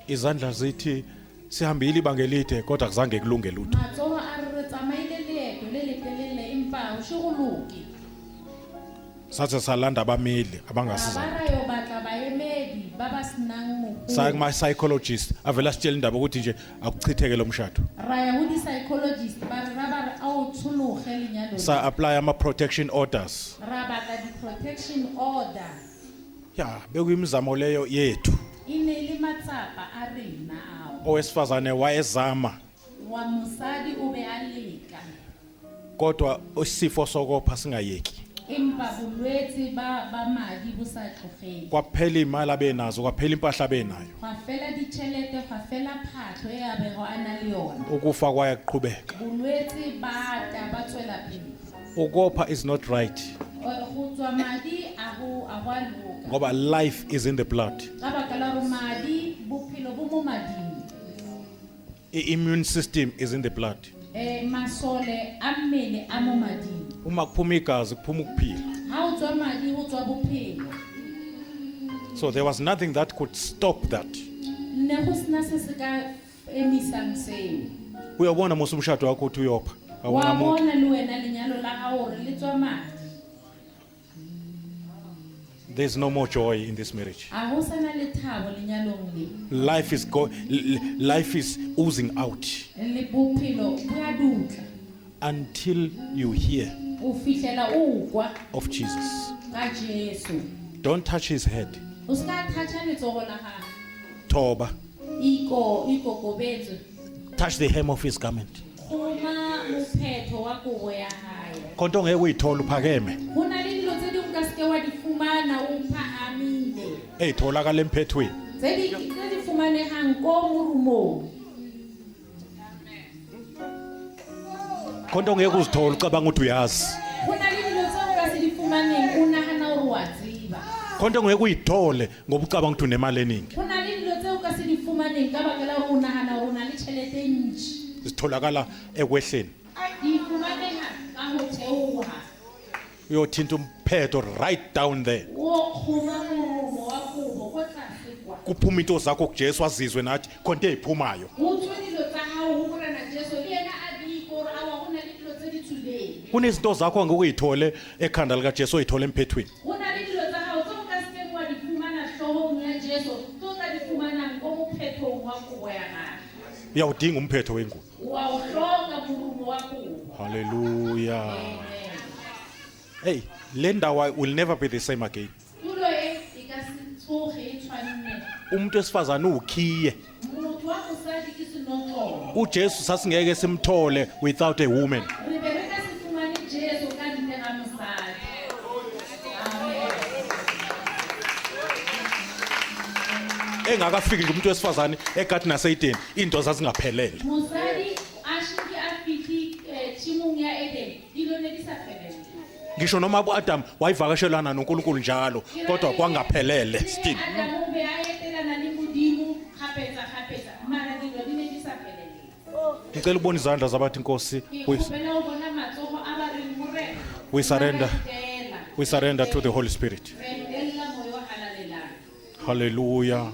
Izandla zithi sihambile ibanga elide kodwa kuzange kulunge lutho. Matsogo a re tsamaile leeto le letelele empa ho se go loke. Sathe salanda abameli abangasiza. Ba ra yo batla baemedi ba ba senang mokgwa. Sa kuma psychologist avela sitshela indaba ukuthi nje akuchitheke lo mshado. Ra ya ho di-psychologist ba re a o tshologe lenyalo. Sa apply ama protection orders. Ra batla di-protection order. Ya, bekuyimizamo leyo yethu. E ne le matsapa a rena ao. Owesifazane wayezama Wa mosadi o be a leka. kodwa isifo sokopha singayeki. E empa bolwetse ba madi bo sa tlogele. kwaphela imali abenazo kwaphela impahla abenayo Gwa fela ditšhelete, gwa fela phatlho e a bego a na le yona. ukufa kwayaqhubeka Bolwetse ba ta ba tswela pele. ukopha is not right Go tswa madi a go a loka. ngoba life is in the blood Ka baka la gore madi bophelo bo mo mading. i-immune system is in the blood Masole a mmele a mo mading. uma kuphuma igazi kuphuma ukuphila Ha o tswa madi ho tswa bophelo. so there was nothing that could stop that Ne go sena se se ka emisang seo. uyabona musa umshado wakho uthi uyopha Wa awona muntu bona le wena lenyalo la gago gore le tswa madi. there's no more joy in this marriage A go sana le thabo lenyalong le. life is oozing out Le bophelo bo a dutla. until you hear O fihlela o kwa of Jesus ka Jesu. don't touch his head O ska thatha letsogo la gago. thoba Iko kobetso. touch the hem of his garment Uma mophetho wa kobo ya hae. konto ngeke uyithola uphakeme Ho na le dilo tse dingwe ka seke wa di fumana o phahamile. eyitholakala emphethweni Tse di fumanegang ko morumong. konto ngeke uzithola ucabanga ukuthi uyazi Ho na le dilo tse o ka se di fumaneng o nagana gore wa tseba. konto ngeke uyithole ngoba ucabanga ukuthi unemali eningi Ho na le dilo tse o ka se di fumaneng ka baka la gore o nagana gore o na le tšhelete e ntšhi. zitholakala ekwehleni Di fumanega ka go theoga. uyothinta umphetho right down there O kgoma morumo wa kobo ko tlase kwa. kuphuma into zakho kujesu azizwe nathi konto eyiphumayo Ho tswe dilo tsa gago go morena Jesu le ena a di gore awa go na le dilo tse di tswileng. kunezinto zakho angeke uyithole ekhanda likajesu oyithole emphethweni Ho na le dilo tsa gago tse o ka sekeng wa di fumana tlhogong ya Jesu tse o tla di fumanang ko mophethong wa kobo ya gago. uyawudinga umphetho wengubo Wa o hloka morumo wa kobo. haleluya Amen. hey le ndawo will never be the same again Tulo e ka se tsoge e tshwanne. umuntu wesifazane ukhiye Motho wa mosadi ke senotlolo. ujesu sasingeke simthole without a woman Re be re ka se fumane Jesu ka ntle ga mosadi. Amen. engakafiki nje umuntu wesifazane egadini naseyideni into zazingaphelele Mosadi a shiki a fihli tshimong ya Eden, dilo ne di sa felele. ngisho noma uAdam wayivakashelana noNkulunkulu njalo kodwa kwangaphelele still Adamu be a etelana le Modimo kgapetsa, mara dilo di ne di sa felele. ngicela ubona izandla zabathi inkosi Ke kgopela ho bona matsogo a ba reng morena. We surrender. Tela. we surrender to the Holy Spirit Re ntella moyo halalelang. hallelujah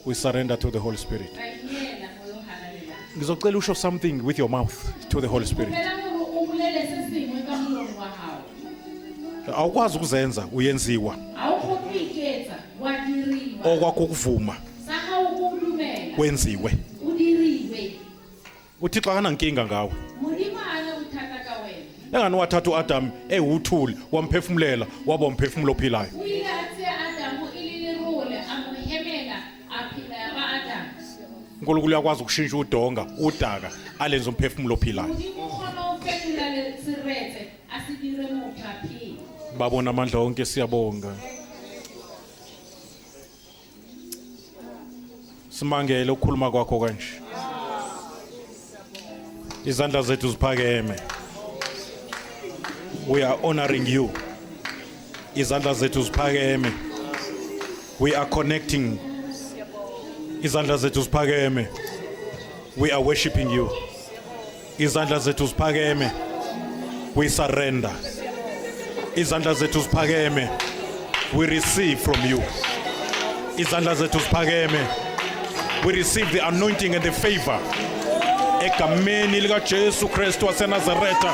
we surrender to the Holy Spirit Ra inela moyo halalelang. ngizocela usho something with your mouth to the Holy Spirit Kgopela hore o bolele se sengwe ka molomo wa hao. awukwazi ukuzenza uyenziwa Ha o kgone ho iketsa, wa diriwa. okwakho ukuvuma Sa hao ho dumela, wenziwe o diriwe. uthixo akanankinga ngawe Modimo a na bothata ka wena. engani wathatha uAdam ewuthuli wamphefumulela waba umphefumulo ophilayo O ile a tseya Adamu e le lerole, a mo hemela, a phela ya ba Adamu. uNkulunkulu uyakwazi ukushintsha udonga udaka alenze umphefumulo ophilayo Modimo o kgona ho fetola le seretse, a se dire motho a phele. babona amandla onke siyabonga simangele ukukhuluma kwakho kanje izandla zethu ziphakeme we are honoring you izandla zethu ziphakeme we are connecting izandla zethu ziphakeme we are worshiping you izandla zethu ziphakeme we surrender izandla zethu ziphakeme we receive from you izandla zethu ziphakeme we receive the anointing and the favor egameni lika Jesu Kristu waseNazaretha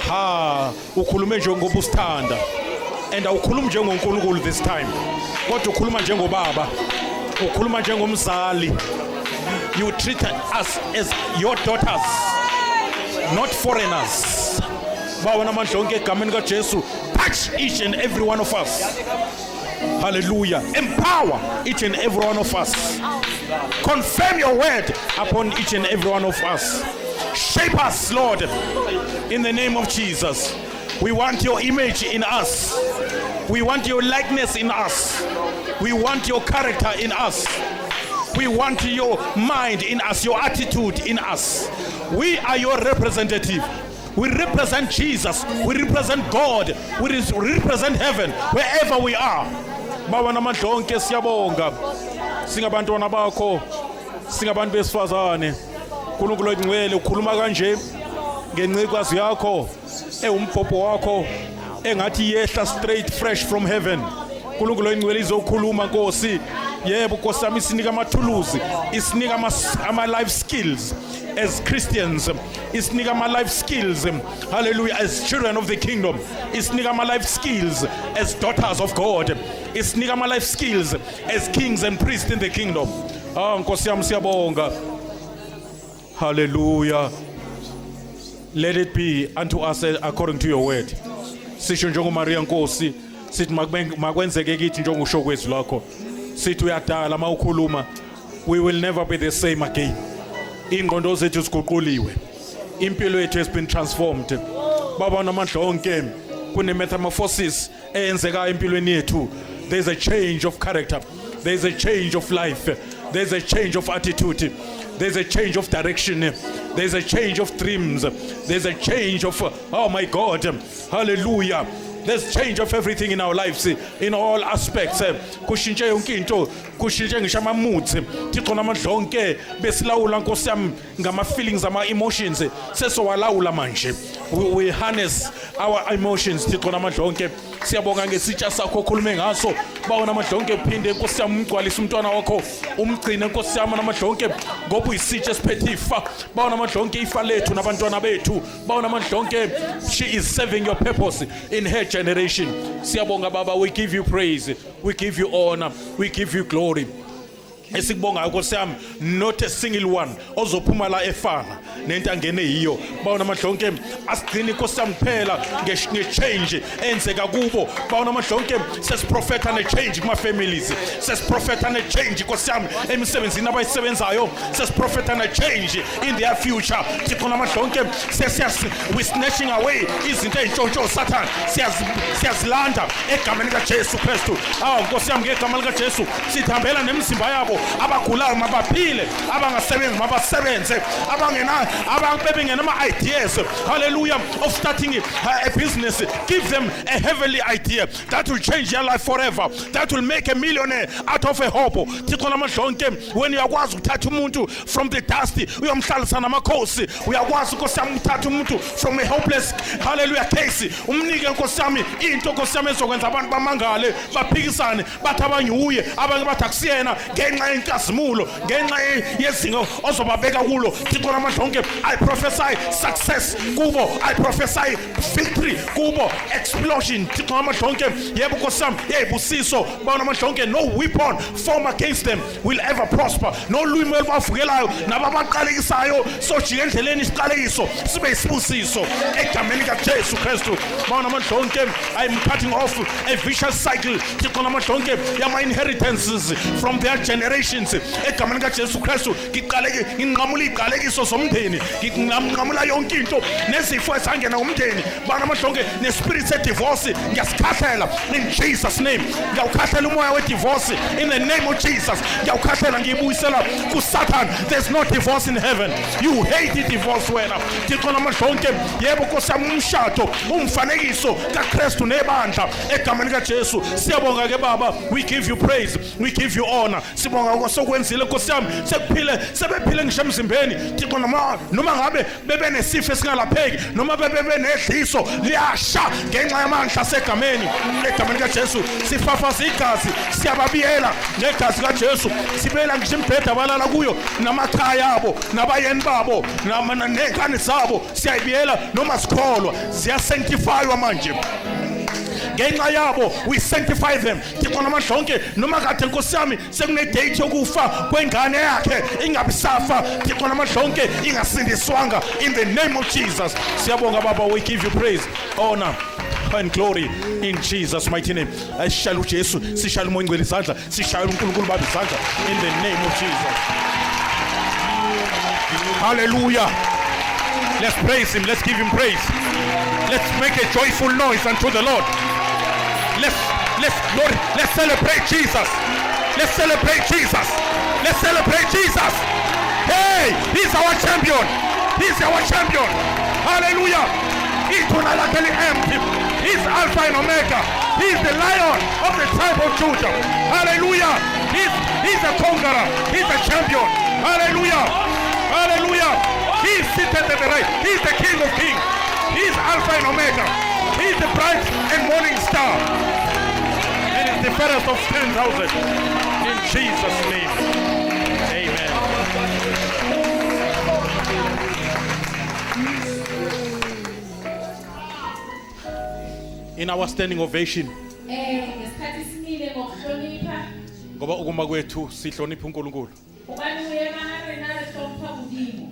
ha ukhulume njengoba usithanda and awukhulumi njengoNkulunkulu this time kodwa ukhuluma njengobaba ukhuluma njengomzali you treat us as your daughters not foreigners bawona amandla onke egameni kaJesu touch each and every one of us hallelujah empower each and every one of us confirm your word upon each and every one of us shape us Lord in the name of Jesus We want your image in us. We want your likeness in us. We want your character in us. We want your mind in us, your attitude in us. We are your representative. We represent Jesus. We represent God. We represent heaven wherever we are. Baba namadlonke siyabonga. Singabantwana bakho. Singabantu besifazane. uNkulunkulu oyingcwele ukhuluma kanje ngencikazi yakho umbhobho wakho engathi yehla straight fresh from heaven. uNkulunkulu oyingcwele izokhuluma Nkosi. Yebo Nkosi yami isinika amathuluzi, isinika ama life skills as Christians, isinika ama life skills, hallelujah, as children of the kingdom, isinika ama life skills as daughters of God, isinika ama life skills as kings and priests in the kingdom. Nkosi yami siyabonga. Hallelujah. Let it be unto us according to your word. Sisho njengoMaria Nkosi sithi makwenzeke kithi njengokusho kwezwi lakho. Sithi uyadala mawukhuluma, we will never be the same again. Ingqondo zethu ziguquliwe. Impilo yethu has been transformed. Baba namandla onke kune metamorphosis eyenzeka empilweni yethu. There's a change of character. There's a change of life. There's a change of attitude. There's a change of direction. There's a change of dreams. There's a change of, oh my God, hallelujah. There's change of everything in our lives, in all aspects. Kushintshe yonke into, kushintshe ngisho ama-moods. Thixo namandla onke besilawula Nkosi yami ngama-feelings, ama-emotions. Sesowalawula manje. We harness our emotions. Thixo namandla onke siyabonga ngesitsha sakho okhulume ngaso. Bawo namandla onke phinde Nkosi yami umgcwalise umntwana wakho, umgcine Nkosi yami namandla onke ngoba uyisitsha esiphethe ifa. Bawo namandla onke ifa lethu nabantwana bethu. Bawo namandla onke she is serving your purpose in her generation. Siyabonga Baba, we give you praise, we give you honor, we give you glory. Esikubonga Nkosi yami, not a single one ozophuma la efana nento angene yiyo. Bawo namandla onke asigcine Nkosi yami kuphela nge-change enzeka kubo. Bawo namandla onke sesiprofetha ne-change kuma families, sesiprofetha ne-change Nkosi yami emisebenzini abayisebenzayo, sesiprofetha ne-change in their future. Thixo namandla onke we snatching away izinto ezintshontsho Satan, siyazilanda egameni likaJesu Kristu. Nkosi yami ngegama likaJesu sithambela nemizimba yabo abagulayo mabaphile, abangasebenzi mabasebenze, abangena ama-ideas, hallelujah, of starting a business. Give them a heavenly idea that will change their life forever, that will make a millionaire out of a hobo. Thixo namandla onke when uyakwazi ukuthatha umuntu from the dust uyomhlalisa namakhosi, uyakwazi Nkosi yami ukuthatha umuntu from a hopeless, hallelujah, case umnike Nkosi yami into Nkosi yami ezokwenza abantu bamangale, baphikisane, bathi abanye uye, abanye bathi akusiyena ngenxa yenkazimulo, ngenxa yezinto ozobabeka kulo. Thixo namandla onke I prophesy success kubo, I prophesy victory kubo, explosion. Thixo namandla onke yebo Nkosi yami yebusiso. Bawo namandla onke no weapon formed against them will ever prosper. No lwimi olubavukelayo nababaqalekisayo sojika endleleni isiqalekiso sibe isibusiso egameni likaJesu Kristu. Bawo namandla onke I am cutting off a vicious cycle Thixo namandla onke yama inheritances from their generations egameni likaJesu Kristu. Nginqamula iqalekiso zomndeni, nginqamula yonke into nezifo ezangena umndeni. Bawo namandla onke nespirit se divorce ngiyasikhahlela in Jesus name. Ngiyawukhahlela umoya we divorce in the name of Jesus. Ngiyawukhahlela ngiyibuyisela ku Satan. There's no divorce in heaven. You hate the divorce wena. Thixo namandla onke yebo Nkosi yami umshado umfanekiso kaKristu nebandla egameni likaJesu. Siyabonga ke Baba, we give you praise, we give you honor. Sibonga ngosokwenzile Nkosi yami, sekuphile sebephile ngisho emzimbeni. Thixo noma ngabe bebe nesifo esingalapheki, noma bebe benedliso liyasha ngenxa yamandla segameni egameni likaJesu. Sifafaza igazi, siyababiyela ngegazi likaJesu. Sibela ngisho imbheda abalala kuyo namakhaya abo nabayeni babo nengane zabo, siyayibiyela noma sikholwa ziyasanctifywa manje ngenxa yabo. We sanctify them. Thixo namandla onke noma kade Nkosi yami sekune date yokufa kwengane yakhe ingabisafa, Thixo namandla onke ingasindiswanga in the name of Jesus. Siyabonga Baba, we give you praise, honor and glory in Jesus mighty name. Sishayela uJesu, sishayela umoya ongcwele izandla, sishayela uNkulunkulu Baba izandla in the name of Jesus. Hallelujah. Let's praise him, let's give him praise. Let's make a joyful noise unto the Lord. Let's celebrate Jesus. Let's celebrate Jesus. Let's celebrate Jesus. Hey, he's our champion. He's our champion. Hallelujah. He's Alpha and Omega. He's the Lion of the tribe of Judah. Hallelujah. He's a conqueror. He's a champion. Hallelujah. Hallelujah. He's seated at the right. He's the King of Kings. He's Alpha and Omega. He's the bright and morning star. And he's the fairest of 10,000. In Jesus' name. Amen. In our standing ovation, ngesikhathi simile ngokuhlonipha ngoba ukuma kwethu sihlonipha uNkulunkulu. ubani uyema rena re hlompha modimo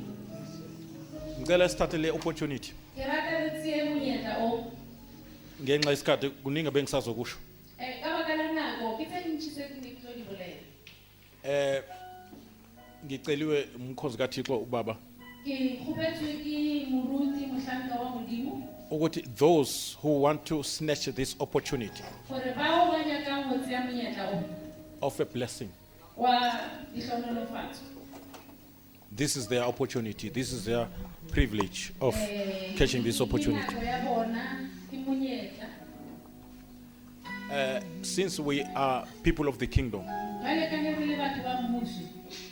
Ngicela sithathe le opportunity. ke rata re tsie monyetla o Ngenxa isikhathi kuningi bengisazokusho. ka baka la nako ke tse ntši tse ke ne ke tlo di bolela Ngiceliwe umkhosi kaThixo ubaba ke kgopetswe ke moruti mohlanka wa modimo ukuthi those who want to snatch this opportunity gore bao ba nyakang go tseya monyetla o of a blessing, wa ditlhonolofatso this is their opportunity. This is their privilege of catching this opportunity. Nako ya bona ke monyetla Since we are people of the kingdom, jwale ka ne re le batho ba mmuso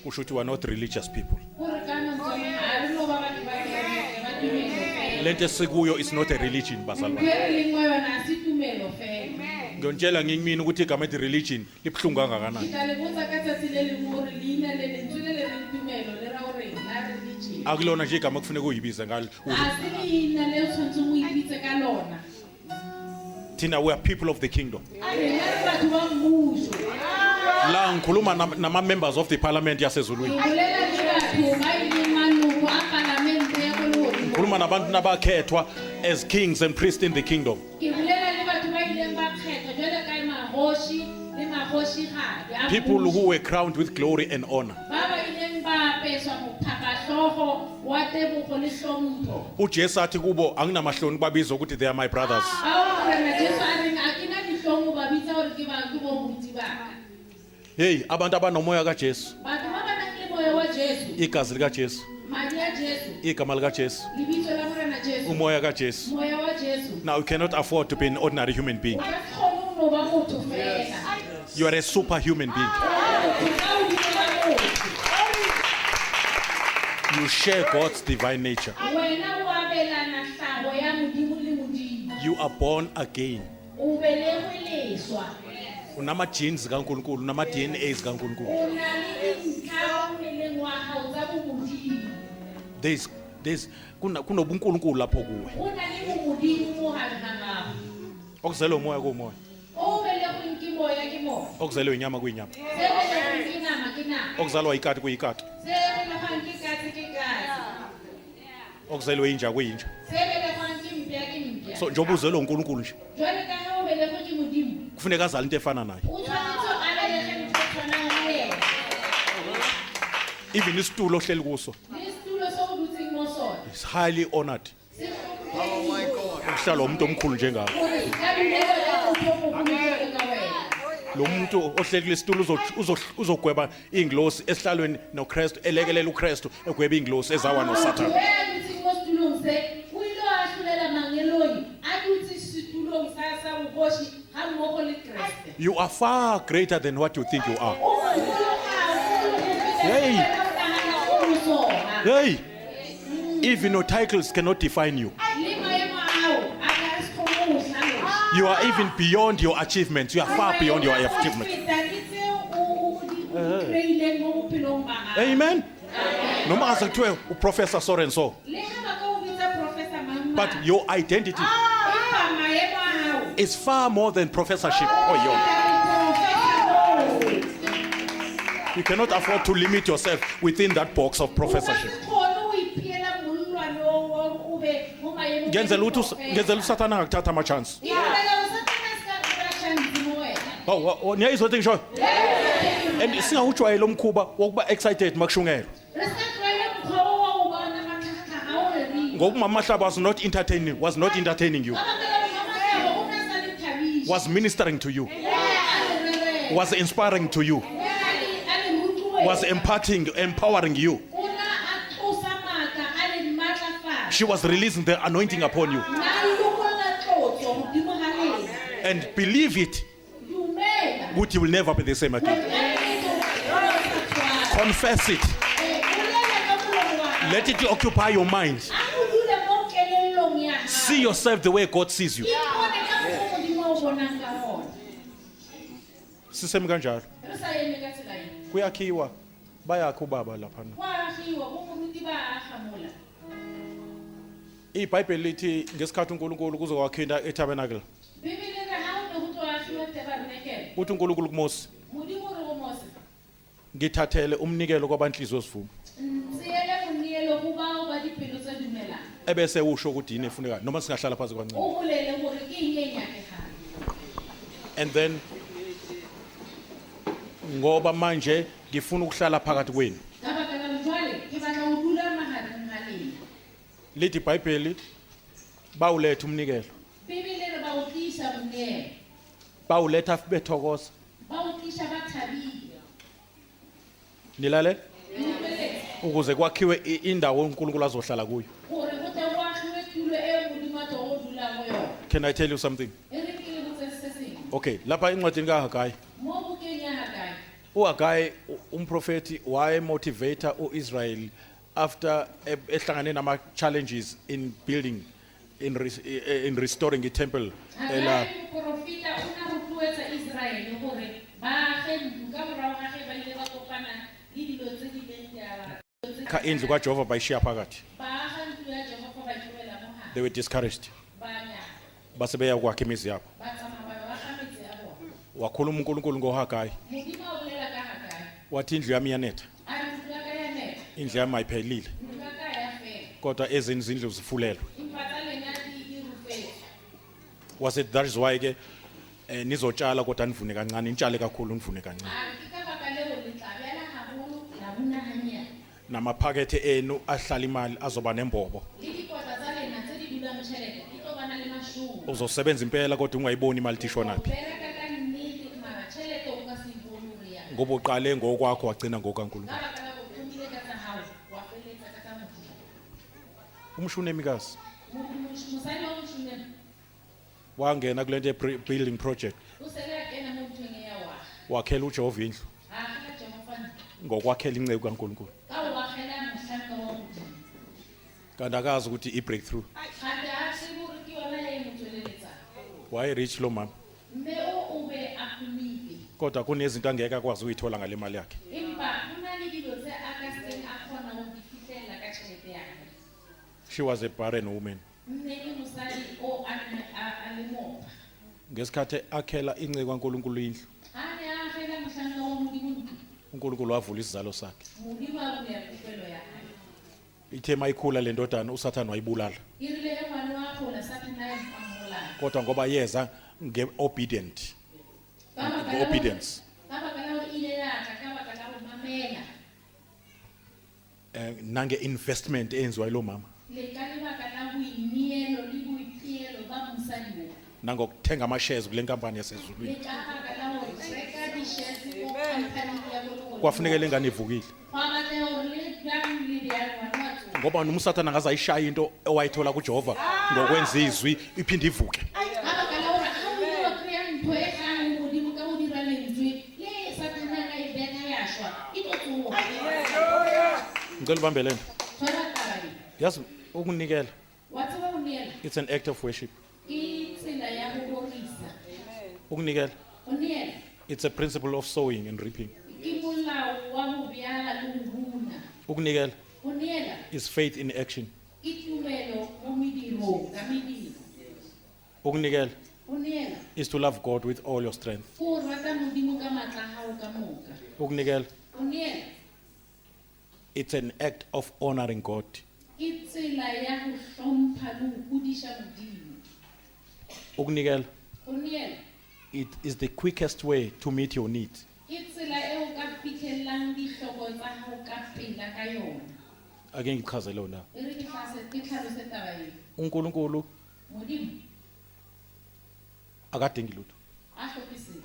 kusho ukuthi we are not religious people. gore ka mantswe ha re no ba batho ba kereke ba tumelo fela Lento esikuyo is not a religion, bazalwane. ntho e re leng mo yona ha se tumelo fela Ngiyontshela ngimini ukuthi igama elithi religion libhlungu ke kangakanani. tla le botsa ka tsatsi le leng gore leina le lentswe le le reng tumelo le ra gore la religion Akulona nje igama kufanele uyibize ngalo. ha se leina le o tshwantseng o ipitse ka lona Thina we are people of the kingdom. rena re batho ba mmuso La ngikhuluma nama members of the parliament yasezulwini. ke bolela le batho ba e leng maloko a palamente ya ko lehodimo Ngikhuluma nabantu nabakhethwa as kings and priests in the kingdom. ke bolela le batho ba ileng ba kgethwa jwale ka magoši le magošigadi a People mmuso. who were crowned with glory and honor. ba ba ileng ba apeswa mophapahlogo wa tebogo le hlompho uJesu athi kubo anginamahloni babiza ukuthi they are my brothers. bao morena jesu a reng a ke na ditlhomo ba bitsa gore ke boruti baka Hey, abantu abanomoya kaJesu, batho ba ba nang le moya wa jesu igazi likaJesu, madi a jesu igama likaJesu, lebitso la morena jesu umoya kaJesu. moya wa jesu Now you cannot afford to be an ordinary human being. o ka se kgone go no ba motho fela You are a superhuman being. o ka hodimo ga motho You share God's divine nature. wena o abelana tlhago ya modimo le modimo You are born again. o belegwe leswa Unama genes kaNkulunkulu, unama DNA kaNkulunkulu. o na le dintlha mo mmeleng wa gago tsa bomodimo There's kunobunkulunkulu lapho kuwe. go na le bomodimo mo gare ga gago Okuzelwe umoya kumoya, o belegweng ke moya ke moya okuzelwe inyama kuyinyama, se belegweng ke nama ke nama okuzalwa ikati kuyikati, se belegwang ke katse ke katse okuzelwe inja kuyinja. se belegwang ke mpya ke mpya So njengoba uzelwe uNkulunkulu nje, jwale ka ge o belegwe ke modimo kufuneka azale into efana naye. o tshwanetse o abelege ntho e tshwanang le yena Even isitulo ohleli kuso le setulo se o dutseng mo sona is highly honored. se hlomphegile Ukuhlala umuntu omkhulu njengawe. gore se ka dumela le motho o mogolo jwalo ka wena Lo muntu ohleli kulesitulo uzogweba ingilosi esihlalweni noKristu, elekelela uKristu egweba ingilosi ezawa noSathane. Motho ya dutseng mo setulong se o ile a hlolela mangeloi a dutse setulong sa bogoši ga mmogo le keresete You are far greater than what you think you are. o mogolo gagolo go feta Hey. se o nagana o sona Hey, even your titles cannot define you. le maemo ao a ka se kgone go hlaloša You are even beyond your achievements. You are far beyond your achievements. feta ke tse o di kry-ileng mo bophelong ba gago Amen. Noma ase kuthiwe uprofessor so and so, le ge ba ka o bitsa professor mang but your identity empa maemo a gago is far more than professorship or your. You cannot afford to limit yourself within that box of professorship. Ngenzela ukuthi uSathane angakuthatha ama chance. Oh, niyayizwa into ngisho? And singawujwayela umkhuba wokuba excited makushungelwa. ngoba umama Hlaba was not entertaining you, Ka baka la hore Mama Hlaba o ne sa le thabisha. was ministering to you, A le rere. was inspiring to you, A le rutuwe. was empowering you. O na a tlosa matla, a le matlafatsa. She was releasing the anointing upon you. Na lokolla tlotso hodimo ha lena. And believe it, Dumela. which you will never be the same again. Confess it. Let it occupy your mind. See yourself the way God sees you. Sisemi kanjalo. Kuyakhiwa. Bayakho baba lapha. iBhayibheli lithi ngesikhathi uNkulunkulu kuzokwakhinda eTabernacle. Uthi uNkulunkulu kuMose, ngithathele umnikelo kwabanhliziyo ozivuma. Ebese usho ukuthi yini efunekayo noma singahlala phansi kancane. And then ngoba manje ngifuna ukuhlala phakathi kwenu. Lithi iBhayibheli bawuletha umnikelo. Bawuletha bethokoza. Nilale ukuze kwakhiwe indawo uNkulunkulu azohlala kuyo. Can I tell you something? Okay, lapha incwadini kaHagayi. uHagayi umprofeti wayemotivator uIsrael after ehlangane nama challenges in building in restoring the temple. Ka indlu kaJehova bayishiya phakathi. They were discouraged. Base beya kwakhe imizi yabo. Wakhuluma uNkulunkulu ngoHagayi. Wathi indlu yami yanetha. Indlu yami ayiphelile. Kodwa ezini izindlu zifulelwe. Was that is why ke nizotshala kodwa nivune kancane, intshale kakhulu nivune kancane. Namaphakethe enu ahlala imali azoba nembobo. Uzosebenza impela kodwa ungayiboni imali tishonaphi. Ngoba uqale ngokwakho wagcina ngokaNkulunkulu. Umshunemikazi wangena kulento building project. Wakhela uJehova indlu ngokwakhela inceku kaNkulunkulu. Kanti akazi ukuthi i-breakthrough. Why reach lo mama? Kodwa kunezinto angeke akwazi uyithola ngale mali yakhe. She was a barren woman. Ngesikhathi akhela inceku kaNkulunkulu indlu, uNkulunkulu wavula isizalo sakhe. Ithe mayikhula le ndodana uSathane wayibulala. Kodwa ngoba yeza ngeobedient. Obedience. Nange investment enziwa yilo mama. Nangokuthenga ama shares kule nkampani yasezulwini. Kwafuneka lengane ivukile. Ngoba uMsathane angaze ayishaya into owayithola kuJehova ngokwenza izwi iphinde ivuke. Ngicela ubambe lento. Yazi ukunikela. It's an act of worship. Ukunikela. It's a principle of sowing and reaping. Ukunikela is faith in action. Ukunikela is to love God with all your strength. Ukunikela, it's an act of honoring God. Ukunikela, it is the quickest way to meet your needs. Ake ngichazele la. ke tlhalose taba eo. uNkulunkulu Modimo akadingi lutho. a hlophiseng.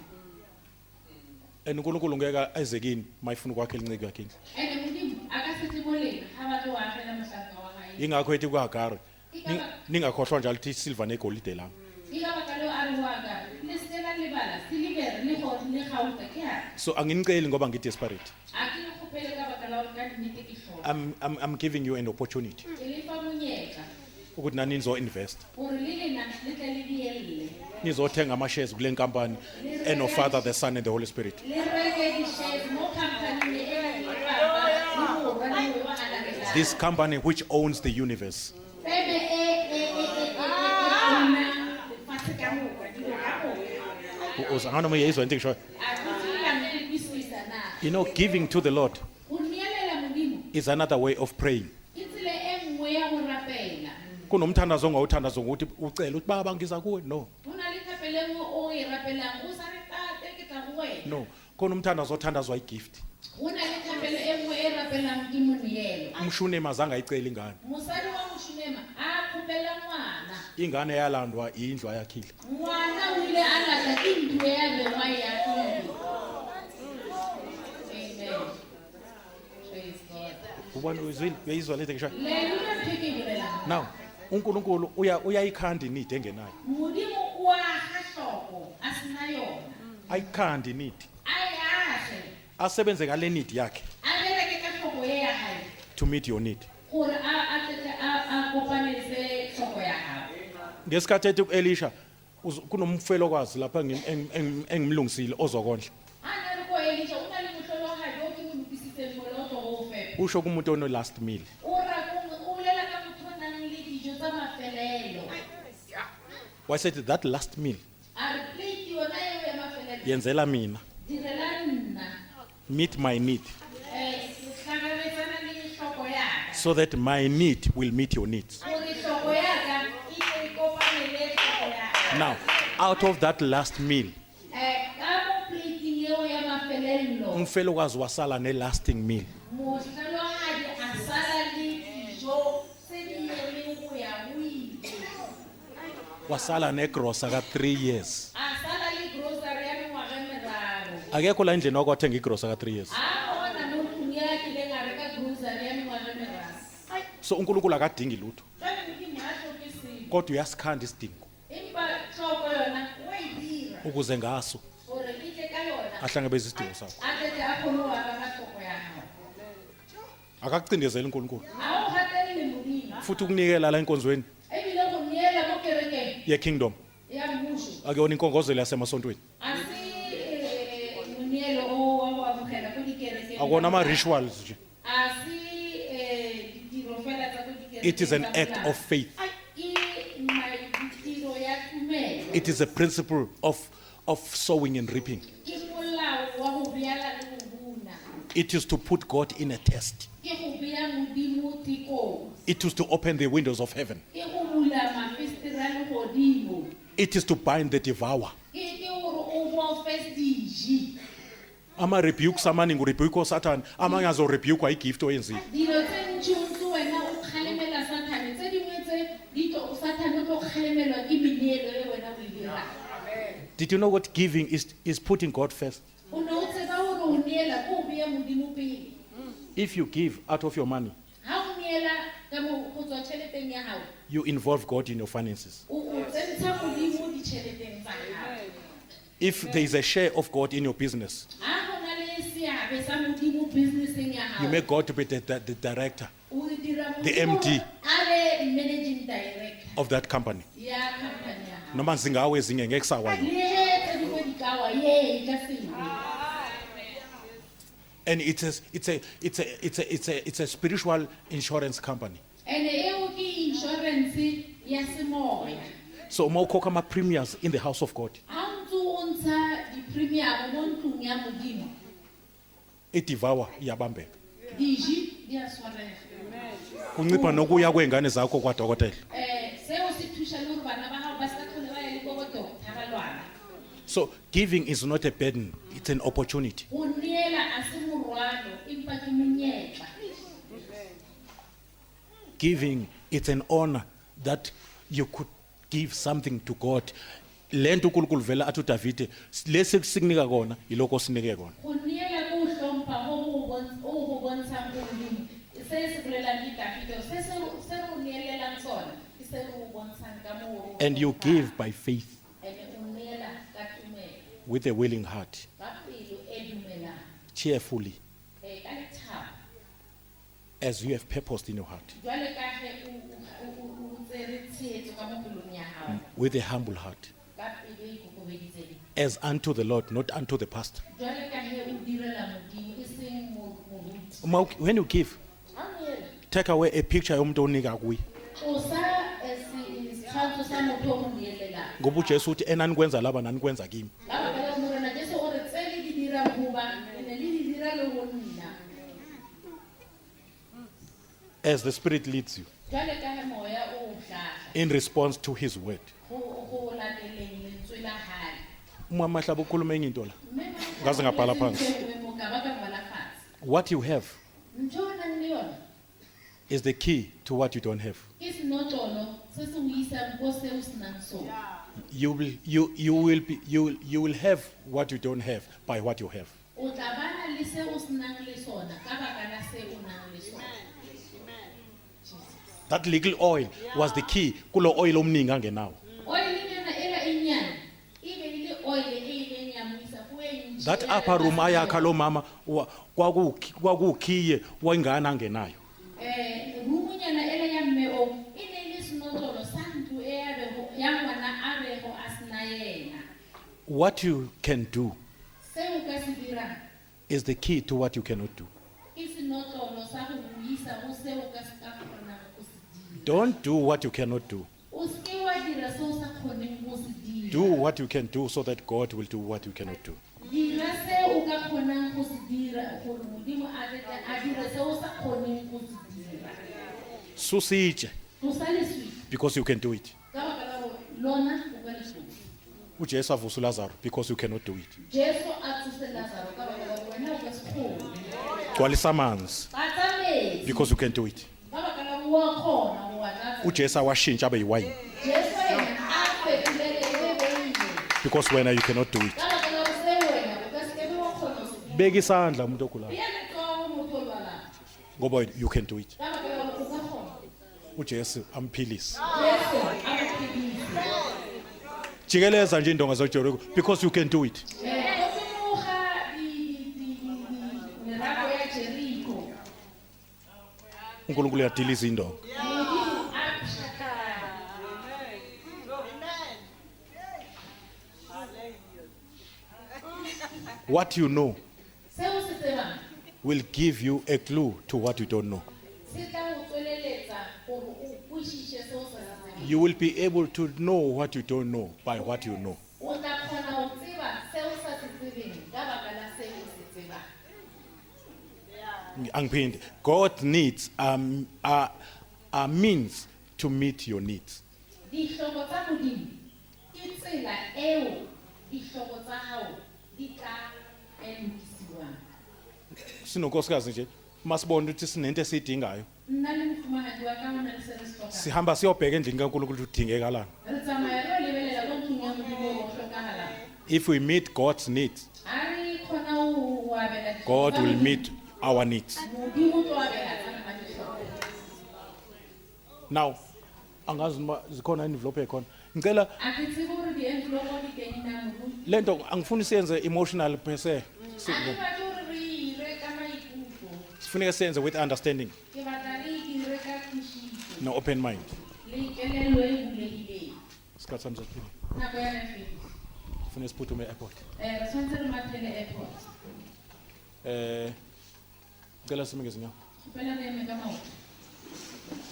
And uNkulunkulu ngeke ezekini mayifuna ukwakhe elinceke yakhe indlu. Ene Modimo a ka se tseboleng ha ba tlo wa agela mohlanka wa hae. Ingakho ethi kuHagari ningakhohlwa njalo ukuthi silver negolide lami. Ke ka baka leo a re ho Agari, le se ke la lebala silivere le gauta ke ha. So anginiceli ngoba ngi-desperate. A ke le kgopele ka baka la hore ka nnete ke hloka. I'm giving you an opportunity Ke le fa monyetla ukuthi nani nizo-invest. hore le lena le tle le dielle. Nizothenga ama-shares kule nkampani eno-Father, the Son and the Holy Spirit. Le reke di-shares mo company-eng e le Baba, le Morwa, le Moya wa Anabela. This company which owns the universe. Bebe ona fatshe ka moka, dilo ka moka. Angano meyezwa into engishoyo. A ke tsela mme le buisisa na. You know, giving to the Lord Ho nielela Modimo is another way of praying. ke tsela e nngwe ya ho rapela. Kunomthandazo ongawuthandazo ngokuthi ucela ukuthi baba ngiza kuwe. No. Ho na le thapelo e nngwe o e rapelang o sa re tate ke tla ho wena. No. Khona umthandazo othandazwa igift. Ho na le thapelo e nngwe e rapelang ke monielo. Umshunema azange ayicela ingane. Mosadi wa moshunema a khopela ngwana. Ingane yalandwa indlu ayakhile. Ngwana o ile a lata ke ntlo ya bengwa ya tlile. Amen. Praise God. Ubona uyizwa lethe ngisho. Le lona pheke direla. Now, uNkulunkulu uyayikhanda inidi engenayo. Modimo o a ha hloko a sena yona. Ayikhanda inidi. Ayahle. Asebenze ngale nidi yakhe A bereke ka hloko ye ya hae. to meet your need. Gore a kopanetse hloko ya hao. Ngesikhathi ethi kuElisha kunomfelokwazi lapha engimlungisile ozokondla. Ana re ko Elisha o na le mohlolohadi o ke mo lokisitseng moloto ho fepa. Usho kumuntu ono last meal. O ra o bolela ka motho o nang le dijo tsa mafelelo. Why said that last meal A re plate yona eo ya mafelelo. yenzela mina. Direla nna. Meet my need Hlangabetsana le hloko ya ka. so that my need will meet your needs. Gore hloko ya ka e tle e kopane le hloko ya ka. Now, out of that last meal, Ka mo plate-eng eo ya mafelelo. umfelokwazi wasala ne-lasting meal. Mohlolohadi a sala le dijo tse di emeng ho ya ho ile. Wasala negrosa ka-3 years. A sala le grocery ya mengwaga e meraro. Akekho la endlini wakwathenga igrosa ka-3 years. A bona mo ntlong ya kileng a reka grocery ya mengwaga e meraro. So uNkulunkulu akadingi lutho Jwale Modimo ha hloke selo. kodwa uyasikhanda isidingo Empa hloko yona o a e dira ukuze ngaso gore ke tle ka yona. ahlangabeze isidingo sakho. A tle a kgone ho araba hloko ya hao. Akakucindezeli uNkulunkulu Ha o hatelle Modimo. futhi ukunikela la enkonzweni Ebile go neela mo kerekeng ye-kingdom ya mmuso. akuyona inkongozelo yasemasontweni, A se monielo o wa ho amogela ko dikerekeng. akona ama-rituals nje. A se ditiro fela tsa ko dikerekeng. It is an tsa act molao. of faith. Ke ditiro ya tumelo. It is a principle of sowing and reaping. Ke molao wa ho byala le ho buna. It is to put God in a test. Ke go beya Modimo tekong. It is to open the windows of heaven. Ke go bula mafesetere a legodimo. It is to bind the devourer. Ke gore o bofe diji. Ama-rebukes amaningi urebukwa uSathane, amanye azorebukwa igift oyenzile. Dilo tse ntši o ntse wena o kgalemela Sathane, tse dingwe tse di tlo Sathane o tlo kgalemelwa ke meneelo e wena o e dirang. Did you know what giving is putting God first? O ne o tseba gore o neela ko o beya Modimo pele. If you give out of your money, Ha o neela ka mo go tswa tšheleteng ya hao, you involve God in your finances. o tsentsha Modimo ditšheleteng tsa hao. If there is a share of God in your business, Ha go na le seabe sa Modimo businesseng ya you hao, make God to be the director o dira the Modimo MD. a be managing director of that company. ya company ya hao. Noma zingawe ezinye ngeke sawayo. Le he tse dingwe di ka wa ye e ka se be. And it's a spiritual insurance company. Ene eo ke insurance ya semoya. So uma ukhokha ama-premiums in the house of God, Ha o ntse o ntsha di-premium mo ntlong ya Modimo, i-devour iyabambeka. diji di a tshwarega. Kuncipha nokuya kwengane zakho kwadokotela. Seo se thusa le hore bana ba hao ba ska tlhole ba ya le ko bodokotha ba lwana. So giving is not a burden, it's an opportunity. Ho neela a se morwalo empa ke monyetla. Giving It's an honor that you could give something to God. Lento uNkulunkulu vela athi uDavide lesi kusinika kona yiloko sinike kona. Go neela ko hlompha go go bontshang Modimo. Se se bolelang ke Dafite, se re o neelelang sona, ke se re o bontshang ka moo. And you give by faith And o neela ka tumelo, with a willing heart, ka pelo e dumelang, cheerfully, ka lethabo. as you have purposed in your heart, Jwale ka ge o tsere tshehetso ka mo pelong ya hao, with a humble heart, ka pelo e ikokobeditseng. as unto the Lord, not unto the pastor. Jwale ka ge o direla Modimo, e seng moruti. When you give, Ha o neela, take away a picture yomuntu onika kuye. tlosa setshwantsho sa motho o mo neelelang. Ngoba uJesu uthi enanikwenza laba nanikwenza kimi. Ka baka la Morena Jesu o re tse le di dirang ho ba, le ne le di dira le ho nna. As the Spirit leads you Jwale ka he moya o hlaha, in response to His word. go lateleng lentswe la hae. Uma mahlaba ukhuluma enye into la. Mme Ngaze ngabhala phansi. mo ka ba ka ngwala fatshe. What you have Ntho o nang le yona, is the key to what you don't have. ke senotlolo se se o isang ko seo se nang sona. You will have what you don't have by what you have. O tla bana le seo o se nang le sona ka baka la seo o nang le sona. That little oil was the key. Kulo oil omningi angenawo. Oilinyana ela inyana, ibe ile oil ile nyamisa kuwe. That upper room ayakha lo mama kwakukhiye wengane angenayo. Rumunyana ela ya mmeo, ine ile sinotlolo sa ntlo e ya ngwana a bego a sena yena. What you can do Seo ka se dirang, is the key to what you cannot do. ke senotlolo sa go go isa go seo ka se ka kgonang go se dira. Don't do what you cannot do. O se ke wa dira seo o sa kgoneng go se dira. Do what you can do so that God will do what you cannot do. Dira seo o ka kgonang go se dira gore Modimo a dira seo o sa kgoneng go se dira. Susije Tlosa leswi because you can do it. ka baka la gore lona o ka le tlosa. uJesu avusa uLazarus because you cannot do it. Jesu a tsose Lazaro ka baka la gore wena o ka se kgone. Gcwalisa amanzi Batsa metsi because you can do it. ka baka la gore wa kgona go wa tlatsa. uJesu awashintsha abe yiwayini Jesu yena a fetolele e be beile because wena you cannot do it. ka baka la gore se wena o ka se kebe wa kgona go se dira. Beka isandla umuntu ogulayo Beya letsogo motho o lwalang ngoba you can do it. ka baka la gore o ka kgona. uJesu amphilise. Jesu a go phedisa. Jikeleza nje indonga zaJeriko because you can do it. Openuga merago ya Jeriko. uNkulunkulu uyadiliza indonga. Modimo a pšhakana. What you know Seo se tsebang will give you a clue to what you don't know. se tla go tsweleletsa gore o kwešiše seo se se tsebang. You will be able to know what you don't know by what you know. O tla kgona go tseba seo sa se tsebeng ka baka la seo o se tsebang. Angiphinde. God needs a means to meet your needs. Dihloko tsa Modimo ke tsela eo dihloko tsa hao di tla lokisiwang. Sinonkosikazi nje masibona ukuthi sinento esiyidingayo. Nna le mofumahadi wa ka ho na le se re se hlokang. Sihamba siyobheka endlini kaNkulunkulu ukuthi udingekalani. Re tsamaya re lo lebelela ko ntlong ya Modimo ho hlokahalang. If we meet God's needs, Ha re kgona ho abela dihloko God tsa will Modimo, meet our needs. Modimo o tlo abela tsa rona dihloko. Now, angazi noma zikhona envelope ekhona. Ngicela A ke tsebe hore di-envelope di teng na Modimo. lento angifuni siyenze emotional per se. Ha ke batle hore re ire ka maikutlo. Sifuneka siyenze with understanding Ke batla re dire ka kutlwisiso no open mind. le kelello e bulehileng. Isikhathi sami sesiphila. Nako ya re fela. Kufanele siphuthume e-airport. Re tshwanetse re mathele airport. Ngicela sime ngezinyawo. Fela re eme ka maoto.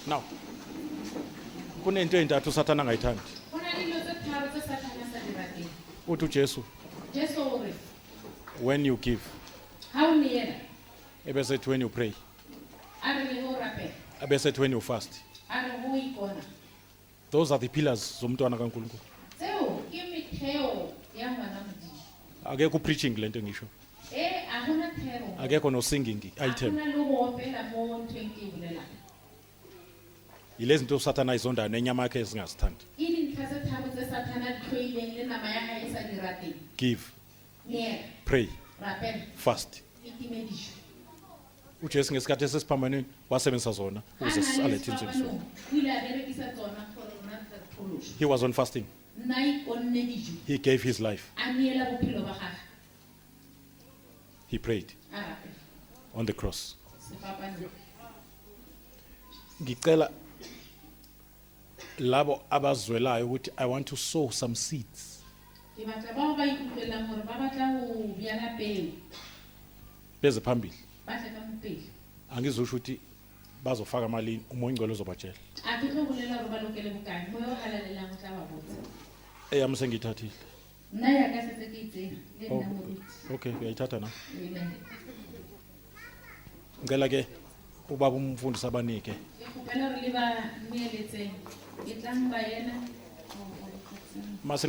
Now, kunento ezintathu uSathane angayithandi. Ho na le dilo tse tharo tse Satane a sa di rateng. Uthi uJesu Jesu o re, when you give, ha o neela, ebesethi when you pray, a re le ho rapela, ebesethi when you fast. a re ho ipona. Those are the pillars zomntwana kaNkulunkulu. Tseo ke metheo ya ngwana Modimo. Akekho preaching lento ngisho. A hona thero. Akekho no singing A item. hona le ho opela mo nthong ke e bolelang. yilezi zinto usathana ayizondayo nenyama yakhe ezingazithandi. Ke dintlha tse tharo tse Satana di tlohileng le nama ya hae e sa di rateng. Give, Neela, pray, rapela, fast. itime dijo. uJesu ngesikhathi esesiphambanweni wasebenzisa zona Ha ukuze na le alethe insindiso. sefapanong, o ile a berekisa tsona gore rona re tle re pholoswe. He was on fasting. Nna ikonne dijo, He gave his life. a neela bophelo ba gagwe, He prayed a rapela, on the cross. sefapanong. Ngicela labo abazwelayo ukuthi I want to sow some seeds. Ke batla bao ba ikutlwelang gore ba batla ho byala peo, Beze phambili. ba tle ka mopele. Angizusho ukuthi bazofaka malini umoya ingcwele uzobatshela. A ke tlo bolela gore ba lokele bokae, moya o halalelang o tla ba botsa. Eyami sengiyithathile. Nna ya ka setse ke itseng, le Oh, nna moruti. okay, uyayithatha na. Amen. Ngicela ke ubaba umfundisi abanike Ke kgopela gore le ba neeletseng, ke tlang ba yena. mase